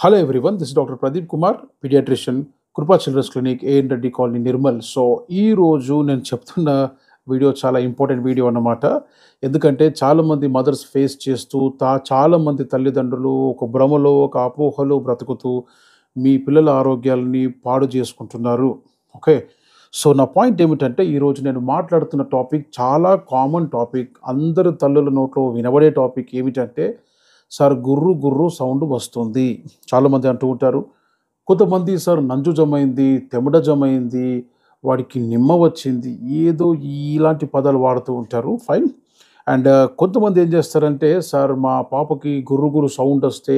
Hello everyone, this is Dr. Pradeep Kumar, pediatrician, Krupa Children's Clinic, A&D Colony, Nirmal. So ఈ రోజు నేను చెప్తున్న video చాలా important video అన్నమాట. ఎందుకంటే చాలామంది మదర్స్ ఫేస్ చేస్తూ చాలామంది తల్లిదండ్రులు ఒక భ్రమలో ఒక అపోహలో బ్రతుకుతూ మీ పిల్లల ఆరోగ్యాలని పాడు చేసుకుంటున్నారు. ఓకే, సో నా పాయింట్ ఏమిటంటే ఈరోజు నేను మాట్లాడుతున్న టాపిక్ చాలా కామన్ టాపిక్, అందరు తల్లుల నోట్లో వినబడే టాపిక్. ఏమిటంటే సార్ గుర్రు గుర్రు సౌండ్ వస్తుంది. చాలామంది అంటూ ఉంటారు. కొంతమంది సార్ నంజు జమైంది, తెమడ జమైంది, వాడికి నిమ్మ వచ్చింది, ఏదో ఇలాంటి పదాలు వాడుతూ ఉంటారు. ఫైన్. అండ్ కొంతమంది ఏం చేస్తారంటే సార్ మా పాపకి గుర్రు గుర్రు సౌండ్ వస్తే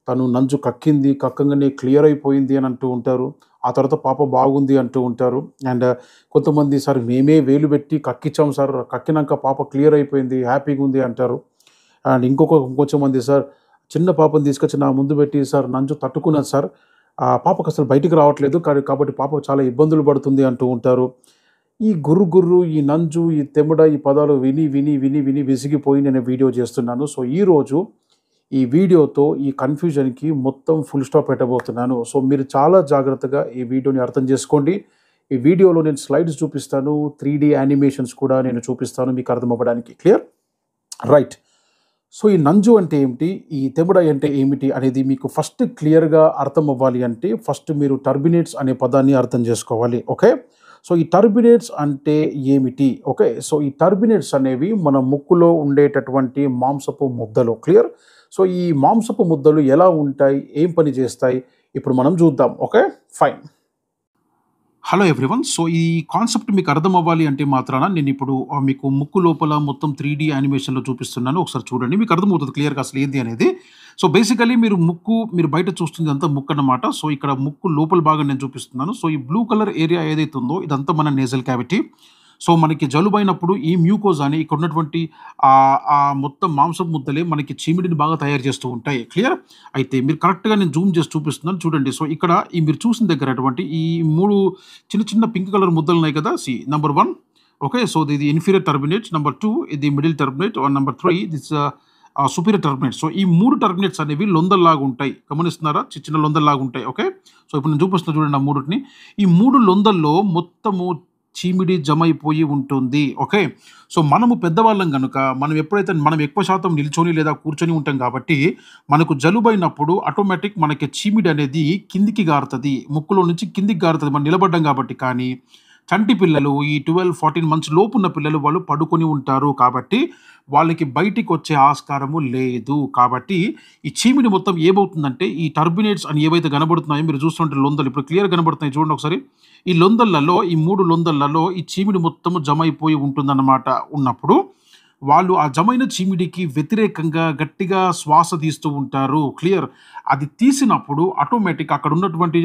తను నంజు కక్కింది, కక్కంగానే క్లియర్ అయిపోయింది అని అంటూ ఉంటారు. ఆ తర్వాత పాప బాగుంది అంటూ ఉంటారు. అండ్ కొంతమంది సార్ మేమే వేలు పెట్టి కక్కించాం సార్, కక్కినాక పాప క్లియర్ అయిపోయింది, హ్యాపీగా ఉంది అంటారు. అండ్ కొంచెం మంది సార్ చిన్న పాపను తీసుకొచ్చి నా ముందు పెట్టి సార్ నంజు తట్టుకున్నది సార్, ఆ పాపకు అసలు బయటికి రావట్లేదు కాబట్టి పాప చాలా ఇబ్బందులు పడుతుంది అంటూ ఉంటారు. ఈ గుర్రు గుర్రు, ఈ నంజు, ఈ తెమ్మడ, ఈ పదాలు విని విని విని విని విసిగిపోయి నేను వీడియో చేస్తున్నాను. సో ఈరోజు ఈ వీడియోతో ఈ కన్ఫ్యూజన్కి మొత్తం ఫుల్ స్టాప్ పెట్టబోతున్నాను. సో మీరు చాలా జాగ్రత్తగా ఈ వీడియోని అర్థం చేసుకోండి. ఈ వీడియోలో నేను స్లైడ్స్ చూపిస్తాను, 3D యానిమేషన్స్ కూడా నేను చూపిస్తాను మీకు అర్థం అవ్వడానికి. క్లియర్? రైట్. సో ఈ నంజు అంటే ఏమిటి, ఈ తెమడ అంటే ఏమిటి అనేది మీకు ఫస్ట్ క్లియర్గా అర్థం అవ్వాలి అంటే ఫస్ట్ మీరు టర్బినేట్స్ అనే పదాన్ని అర్థం చేసుకోవాలి. ఓకే, సో ఈ టర్బినేట్స్ అంటే ఏమిటి? ఓకే, సో ఈ టర్బినేట్స్ అనేవి మన ముక్కులో ఉండేటటువంటి మాంసపు ముద్దలు. క్లియర్? సో ఈ మాంసపు ముద్దలు ఎలా ఉంటాయి, ఏం పని చేస్తాయి, ఇప్పుడు మనం చూద్దాం. Okay, fine. Hello everyone. So ఈ కాన్సెప్ట్ మీకు అర్థం అవ్వాలి అంటే మాత్రాన నేను ఇప్పుడు మీకు ముక్కు లోపల మొత్తం 3D యానిమేషన్లో చూపిస్తున్నాను. ఒకసారి చూడండి, మీకు అర్థమవుతుంది క్లియర్గా అసలు ఏంది అనేది. సో బేసికలీ మీరు బయట చూస్తుంది అంతా ముక్కు అన్నమాట. సో ఇక్కడ ముక్కు లోపల భాగం నేను చూపిస్తున్నాను. సో ఈ బ్లూ కలర్ ఏరియా ఏదైతే ఉందో ఇదంతా మన నేజల్ క్యావిటీ. సో మనకి జలుబైనప్పుడు ఈ మ్యూకోజ్ అని ఇక్కడ ఉన్నటువంటి ఆ మొత్తం మాంసపు ముద్దలే మనకి చీమిడిని బాగా తయారు చేస్తూ ఉంటాయి. క్లియర్? అయితే మీరు కరెక్ట్గా నేను జూమ్ చేసి చూపిస్తున్నాను చూడండి. సో ఇక్కడ ఈ మీరు చూసిన దగ్గర అటువంటి ఈ 3 చిన్న చిన్న పింక్ కలర్ ముద్దలు ఉన్నాయి కదా. నెంబర్ 1, ఓకే, సో ఇది ఇన్ఫీరియర్ టర్బినేట్, నెంబర్ 2 ఇది middle turbinate, number 3 this superior turbinate. So ఈ 3 టర్బినేట్స్ అనేవి లొందల్లాగా ఉంటాయి. గమనిస్తున్నారా? చిన్న లొందల్లాగా ఉంటాయి. ఓకే, సో ఇప్పుడు నేను చూపిస్తున్నా చూడండి ఆ 3ని. ఈ 3 లొందల్లో మొత్తము చీమిడి జమ అయిపోయి ఉంటుంది. ఓకే, సో మనము పెద్దవాళ్ళం కనుక మనం ఎక్కువ శాతం నిల్చొని లేదా కూర్చొని ఉంటాం కాబట్టి మనకు జలుబైనప్పుడు ఆటోమేటిక్ మనకి చీమిడి అనేది కిందికి గారుతుంది, ముక్కులో నుంచి కిందికి గారుతుంది మనం నిలబడ్డం కాబట్టి. కానీ చంటి పిల్లలు ఈ 12-14 మంత్స్ లోపు ఉన్న పిల్లలు వాళ్ళు పడుకొని ఉంటారు కాబట్టి వాళ్ళకి బయటికి వచ్చే ఆస్కారము లేదు. కాబట్టి ఈ చీమిడి మొత్తం ఏమవుతుందంటే ఈ టర్బినేట్స్ అని ఏవైతే కనబడుతున్నాయో మీరు చూస్తుంటే లొందలు ఇప్పుడు క్లియర్ కనబడుతున్నాయి చూడండి ఒకసారి. ఈ లొందలలో ఈ 3 లొందలలో ఈ చీమిడి మొత్తము జమ అయిపోయి ఉంటుందన్నమాట. ఉన్నప్పుడు వాళ్ళు ఆ జమైన చీమిడికి వ్యతిరేకంగా గట్టిగా శ్వాస తీస్తూ ఉంటారు. క్లియర్? అది తీసినప్పుడు ఆటోమేటిక్ అక్కడ ఉన్నటువంటి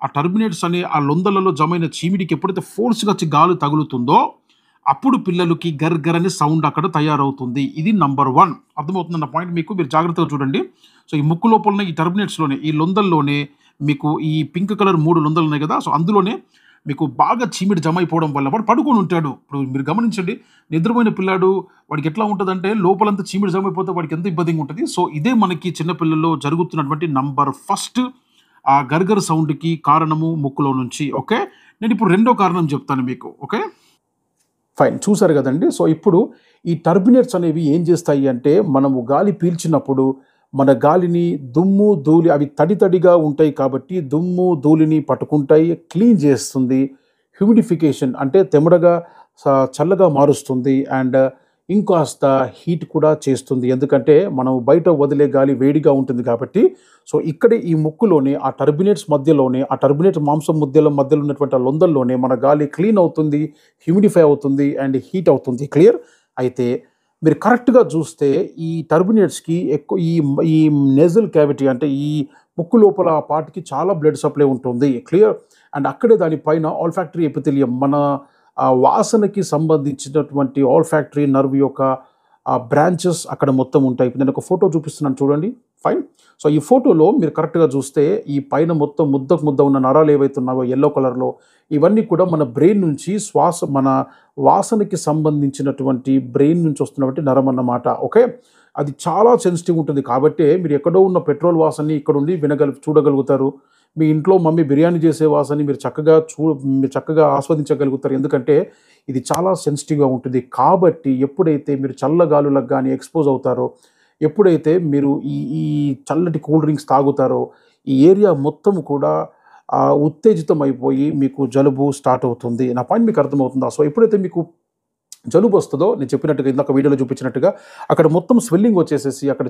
ఆ టర్బినేట్స్ అనే ఆ లొందలలో జమైన చీమిడికి ఎప్పుడైతే ఫోర్స్గా వచ్చి గాలి తగులుతుందో అప్పుడు పిల్లలకి గర్గర్ సౌండ్ అక్కడ తయారవుతుంది. ఇది నంబర్ 1. అర్థమవుతుందన్న పాయింట్ మీకు. మీరు జాగ్రత్తగా చూడండి. సో ఈ ముక్కు లోపల ఈ టర్బినేట్స్లోనే ఈ లొందల్లోనే మీకు ఈ పింక్ కలర్ 3 లొందలు ఉన్నాయి కదా. సో అందులోనే మీకు బాగా చీమిడి జమ అయిపోవడం వల్ల వాడు పడుకొని ఉంటాడు. ఇప్పుడు మీరు గమనించండి, నిద్రపోయిన పిల్లాడు వాడికి ఎట్లా ఉంటుందంటే లోపలంతా చీమిడి జమ అయిపోతే వాడికి ఎంత ఇబ్బందిగా ఉంటుంది. సో ఇదే మనకి చిన్నపిల్లల్లో జరుగుతున్నటువంటి నంబర్ 1 ఆ గర్గర్ సౌండ్కి కారణము ముక్కులో నుంచి. ఓకే, నేను ఇప్పుడు రెండో కారణం చెప్తాను మీకు. Okay, fine. చూసారు కదండి. సో ఇప్పుడు ఈ టర్బినేట్స్ అనేవి ఏం చేస్తాయి అంటే మనము గాలి పీల్చినప్పుడు మన గాలిని దుమ్ము ధూళి అవి తడిగా ఉంటాయి కాబట్టి దుమ్ము ధూళిని పట్టుకుంటాయి, క్లీన్ చేస్తుంది. హ్యూమిడిఫికేషన్ అంటే తెమడగా చల్లగా మారుస్తుంది. అండ్ ఇంకాస్త హీట్ కూడా చేస్తుంది. ఎందుకంటే మనం బయట వదిలే గాలి వేడిగా ఉంటుంది కాబట్టి. సో ఇక్కడే ఈ ముక్కులోనే ఆ టర్బినేట్స్ మధ్యలోనే ఆ టర్బినేట్ మాంసం మధ్యలో ఉన్నటువంటి ఆ లొందల్లోనే మన గాలి క్లీన్ అవుతుంది, హ్యూమిడిఫై అవుతుంది అండ్ హీట్ అవుతుంది. క్లియర్? అయితే మీరు కరెక్ట్గా చూస్తే ఈ టర్బినేట్స్కి ఎక్కువ ఈ నేజల్ క్యావిటీ అంటే ఈ ముక్కు లోపల ఆ పార్ట్కి చాలా బ్లడ్ సప్లై ఉంటుంది. క్లియర్? అండ్ అక్కడే దానిపైన ఆల్ఫాక్టరీ ఎపిథెలియం మన వాసనకి సంబంధించినటువంటి ఆల్ఫాక్టరీ నర్వ్ యొక్క ఆ బ్రాంచెస్ అక్కడ మొత్తం ఉంటాయి. ఇప్పుడు నేను ఒక ఫోటో చూపిస్తున్నాను చూడండి. ఫైన్. సో, ఈ ఫోటోలో మీరు కరెక్ట్‌గా చూస్తే ఈ పైన మొత్తం ముద్దకు ముద్ద ఉన్న నరాలు ఏవైతే ఉన్నాయో యెల్లో కలర్‌లో ఇవన్నీ కూడా మన బ్రెయిన్ నుంచి మన వాసనకి సంబంధించినటువంటి బ్రెయిన్ నుంచి వస్తున్నటువంటి నరం అన్నమాట. ఓకే. అది చాలా సెన్సిటివ్ ఉంటుంది. కాబట్టే మీరు ఎక్కడో ఉన్న పెట్రోల్ వాసనని ఇక్కడుండి చూడగలుగుతారు. మీ ఇంట్లో మమ్మీ బిర్యానీ చేసే వాసనని మీరు చక్కగా ఆస్వాదించగలుగుతారు. ఎందుకంటే ఇది చాలా సెన్సిటివ్‌గా ఉంటుంది. కాబట్టి ఎప్పుడైతే మీరు చల్లగాలులకు గాని ఎక్స్‌పోజ్ అవుతారో, ఎప్పుడైతే మీరు ఈ ఈ చల్లటి కూల్ డ్రింక్స్ తాగుతారో, ఈ ఏరియా మొత్తం కూడా ఉత్తేజితం అయిపోయి మీకు జలుబు స్టార్ట్ అవుతుంది. నా పాయింట్ మీకు అర్థమవుతుందా? సో, ఎప్పుడైతే మీకు జలుబొస్తదో నేను చెప్పినట్టుగా ఇందాక వీడియోలో చూపించినట్టుగా అక్కడ మొత్తం స్వెల్లింగ్ వచ్చేసేసి అక్కడ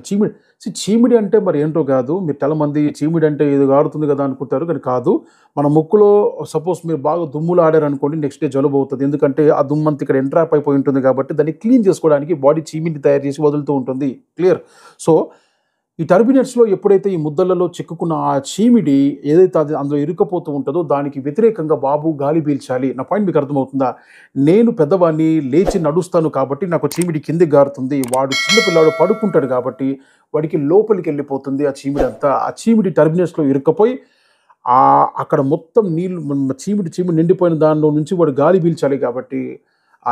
చీమిడి అంటే మరి ఏంటో కాదు. మీరు చాలామంది చీమిడి అంటే ఏదో గారుతుంది కదా అనుకుంటారు. కానీ కాదు. మన ముక్కులో సపోజ్ మీరు బాగా దుమ్ములాడారనుకోండి నెక్స్ట్ డే జలుబు అవుతది. ఎందుకంటే ఆ దుమ్మంతా ఇక్కడ ఎంట్రాప్ అయిపోయి ఉంటుంది కాబట్టి దాన్ని క్లీన్ చేసుకోవడానికి బాడీ చీమిడిని తయారు చేసి వదులుతూ ఉంటుంది. క్లియర్. సో, ఈ టర్బినెట్స్‌లో ఎప్పుడైతే ఈ ముద్దలలో చిక్కుకున్న ఆ చీమిడి ఏదైతే అది అందులో ఇరుక్కపోతూ ఉంటదో దానికి వ్యతిరేకంగా బాబు గాలి పీల్చాలి. నా పాయింట్ మీకు అర్థమవుతుందా? నేను పెద్దవాడిని లేచి నడుస్తాను కాబట్టి నాకు చీమిడి కిందకి గారుతుంది. వాడు చిన్న పిల్లాడు పడుకుంటాడు కాబట్టి వాడికి లోపలికెళ్ళిపోతుంది ఆ చీమిడంతా. ఆ చీమిడి టర్బినెట్స్‌లో ఇరుక్కపోయి అక్కడ మొత్తం చీమిడి నిండిపోయిన దానిలో నుంచి వాడు గాలి పీల్చాలి కాబట్టి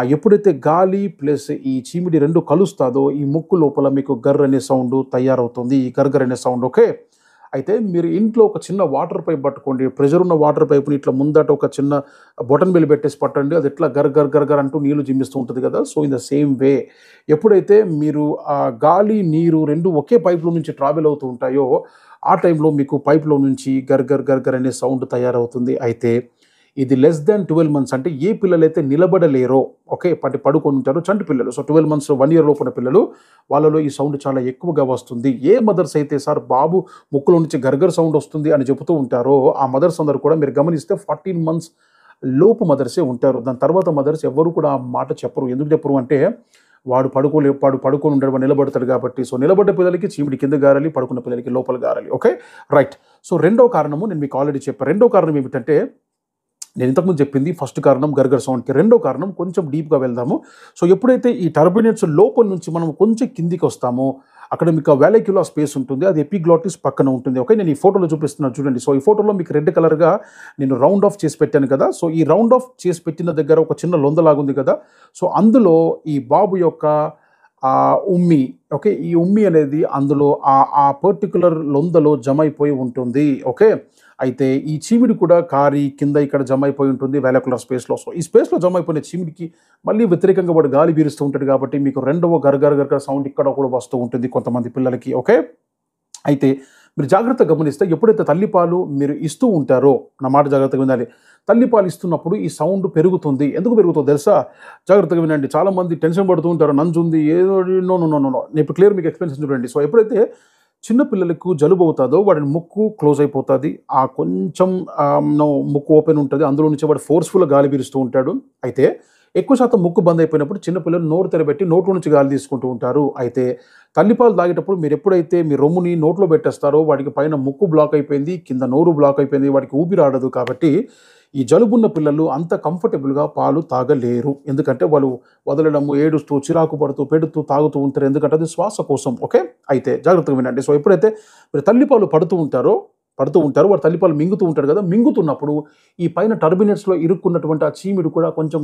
ఎప్పుడైతే గాలి ప్లస్ ఈ చీమిడి 2 కలుస్తాదో ఈ ముక్కు లోపల మీకు గర్ అనే సౌండ్ తయారవుతుంది. ఈ గర్గర్ అనే సౌండ్. ఓకే. అయితే మీరు ఇంట్లో ఒక చిన్న వాటర్ పైప్ పట్టుకోండి. ప్రెషర్ ఉన్న వాటర్ పైప్‌ని ఇట్లా ముందట ఒక చిన్న బటన్ బిల్ పెట్టేసి పట్టండి. అది ఎట్లా గర్ గర్ గర్ గర్ అంటూ నీళ్లు జిమ్మిస్తూ ఉంటుంది కదా! So, in the same way ఎప్పుడైతే మీరు గాలి, నీరు 2 ఒకే పైప్‌లో నుంచి ట్రావెల్ అవుతూ ఉంటాయో ఆ టైంలో మీకు పైప్‌లో నుంచి గర్ గర్ గర్ గర్ అనే సౌండ్ తయారవుతుంది. అయితే ఇది లెస్ దాన్ 12 మంత్స్ అంటే ఏ పిల్లలైతే నిలబడలేరో ఓకే. పడుకొని ఉంటారో చంటి పిల్లలు. సో, 12 మంత్స్ 1 ఇయర్ లోపున పిల్లలు వాళ్ళలో ఈ సౌండ్ చాలా ఎక్కువగా వస్తుంది. ఏ మదర్స్ అయితే సార్ బాబు ముక్కులో నుంచి గర్గర్ సౌండ్ వస్తుంది అని చెబుతూ ఉంటారో ఆ మదర్స్ అందరూ కూడా మీరు గమనిస్తే 14 మంత్స్ లోపు మదర్సే ఉంటారు. దాని తర్వాత మదర్స్ ఎవ్వరు కూడా ఆ మాట చెప్పరు. ఎందుకు చెప్పరు అంటే వాడు పడుకొని ఉంటాడు. వాడు నిలబడతాడు కాబట్టి. సో, నిలబడ్డ పిల్లలకి చీమిడి కింద గారాలి. పడుకున్న పిల్లలకి లోపల గారాలి. ఓకే. రైట్. సో, రెండో కారణము నేను మీకు ఆల్రెడీ చెప్పాను. రెండో కారణం ఏమిటంటే నేను ఇంతకుముందు చెప్పింది ఫస్ట్ కారణం గర్గర్ సౌండ్‌కి. రెండో కారణం కొంచెం డీప్‌గా వెళ్దాము. సో, ఎప్పుడైతే ఈ టర్బినెట్స్ లోపల నుంచి మనం కొంచెం కిందికొస్తామో అక్కడ మీకు వాలిక్యులా స్పేస్ ఉంటుంది. అది ఎపిగ్లాటిస్ పక్కన ఉంటుంది. ఓకే. నేను ఈ ఫోటోలో చూపిస్తున్నాను చూడండి. సో, ఈ ఫోటోలో మీకు రెడ్ కలర్‌గా నేను రౌండ్ ఆఫ్ చేసి పెట్టాను కదా! సో, ఈ రౌండ్ ఆఫ్ చేసి పెట్టిన దగ్గర ఒక చిన్న లొందలాగుంది కదా! సో, అందులో ఈ బాబు యొక్క ఉమ్మి ఓకే. ఈ ఉమ్మి అనేది అందులో ఆ పర్టిక్యులర్ లొందలో జమైపోయి ఉంటుంది. ఓకే. అయితే ఈ చీమిడి కూడా కారి కింద ఇక్కడ జమ అయిపోయి ఉంటుంది వాలిక్యులర్ స్పేస్‌లో. సో, ఈ స్పేస్‌లో జమ అయిపోయిన చీమిడికి మళ్ళీ వ్యతిరేకంగా వాడు గాలి పీలుస్తూ ఉంటాడు కాబట్టి మీకు రెండవ గర్ గర్ సౌండ్ ఇక్కడ కూడా వస్తూ ఉంటుంది కొంతమంది పిల్లలకి. ఓకే. అయితే మీరు జాగ్రత్తగా గమనిస్తే ఎప్పుడైతే తల్లిపాలు మీరు ఇస్తూ ఉంటారో నా మాట జాగ్రత్తగా వినాలి. తల్లిపాలు ఇస్తున్నప్పుడు ఈ సౌండ్ పెరుగుతుంది. ఎందుకు పెరుగుతుందో తెలుసా? జాగ్రత్తగా వినండి. చాలామంది టెన్షన్ పడుతూ ఉంటారు. నంజుంది ఏదో నో. నేను ఇప్పుడు క్లియర్ మీకు ఎక్స్‌ప్లెయిన్ చూడండి. సో, ఎప్పుడైతే చిన్న పిల్లలకు జలుబు అవుతాదో వాడి ముక్కు క్లోజ్ అయిపోతుంది. కొంచెం ముక్కు ఓపెన్ ఉంటుంది. అందులో నుంచి వాడు ఫోర్స్‌ఫుల్‌గా గాలి పీలుస్తూ ఉంటాడు. అయితే ఎక్కువ శాతం ముక్కు బంద్ అయిపోయినప్పుడు చిన్న పిల్లలు నోరు తెరబెట్టి నోట్లో నుంచి గాలి తీసుకుంటూ ఉంటారు. అయితే తల్లిపాలు తాగేటప్పుడు మీరు ఎప్పుడైతే మీ రొమ్ముని నోట్లో పెట్టేస్తారో వాడికి పైన ముక్కు బ్లాక్ అయిపోయింది. కింద నోరు బ్లాక్ అయిపోయింది. వాడికి ఊపిరి ఆడదు. కాబట్టి ఈ జలుబున్న పిల్లలు అంత కంఫర్టబుల్‌గా పాలు తాగలేరు. ఎందుకంటే వాళ్ళు వదలడము, ఏడుస్తూ, చిరాకు పడుతూ, పెడుతూ తాగుతూ ఉంటారు. ఎందుకంటే అది శ్వాస కోసం. ఓకే. అయితే జాగ్రత్తగా వినండి. సో, ఎప్పుడైతే మీరు తల్లిపాలు పడుతూ ఉంటారు. వాడు తల్లిపాలు మింగుతూ ఉంటాడు కదా! మింగుతున్నప్పుడు ఈ పైన టర్బినెట్స్‌లో ఇరుక్కున్నటువంటి ఆ చీమిడి కూడా కొంచెం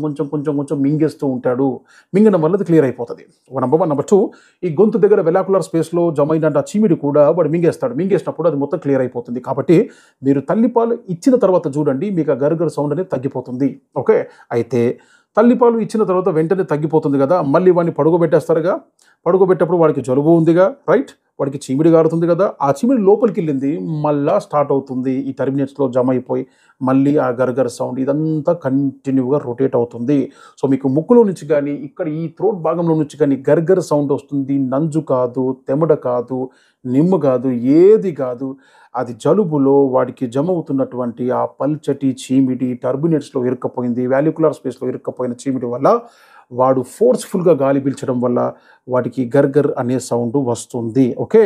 మింగేస్తూ ఉంటాడు. మింగడం వల్ల అది క్లియర్ అయిపోతది. నంబర్ 1. నంబర్ 2 ఈ గొంతు దగ్గర వెలాక్యులర్ స్పేస్‌లో జమ అయిన ఆ చీమిడి కూడా వాడు మింగేస్తాడు. మింగేసినప్పుడు అది మొత్తం క్లియర్ అయిపోతుంది. కాబట్టి మీరు తల్లిపాలు ఇచ్చిన తర్వాత చూడండి మీకు ఆ గర్గర్ సౌండ్ అనేది తగ్గిపోతుంది. ఓకే. అయితే తల్లిపాలు ఇచ్చిన తర్వాత వెంటనే తగ్గిపోతుంది కదా! మళ్ళీ వాడిని పడుకోబెట్టేస్తారుగా. పడుకోబెట్టేటప్పుడు వాడికి జలుబు ఉందిగా. రైట్. వాడికి చీమిడి గారుతుంది కదా! ఆ చీమిడి లోపలికెళ్ళింది. మళ్ళా స్టార్ట్ అవుతుంది. ఈ టర్బినెట్స్‌లో జమ అయిపోయి మళ్ళీ ఆ గర్గర్ సౌండ్ ఇదంతా కంటిన్యూగా రొటేట్ అవుతుంది. సో, మీకు ముక్కులో నుంచి గాని, ఇక్కడ ఈ థ్రోట్ భాగంలో నుంచి గాని గర్గర్ సౌండ్ వస్తుంది. నంజు కాదు, తెమడ కాదు, నిమ్ము కాదు, ఏది కాదు. అది జలుబులో వాడికి జమ అవుతున్నటువంటి ఆ పల్చటి చీమిడి టర్బినెట్స్‌లో ఇరుక్కపోయింది. వాల్యుకులర్ స్పేస్‌లో ఇరుక్కపోయిన చీమిడి వల్ల వాడు ఫోర్స్‌ఫుల్‌గా గాలి పీల్చడం వల్ల వాటికి గర్గర్ అనే సౌండ్ వస్తుంది. ఓకే.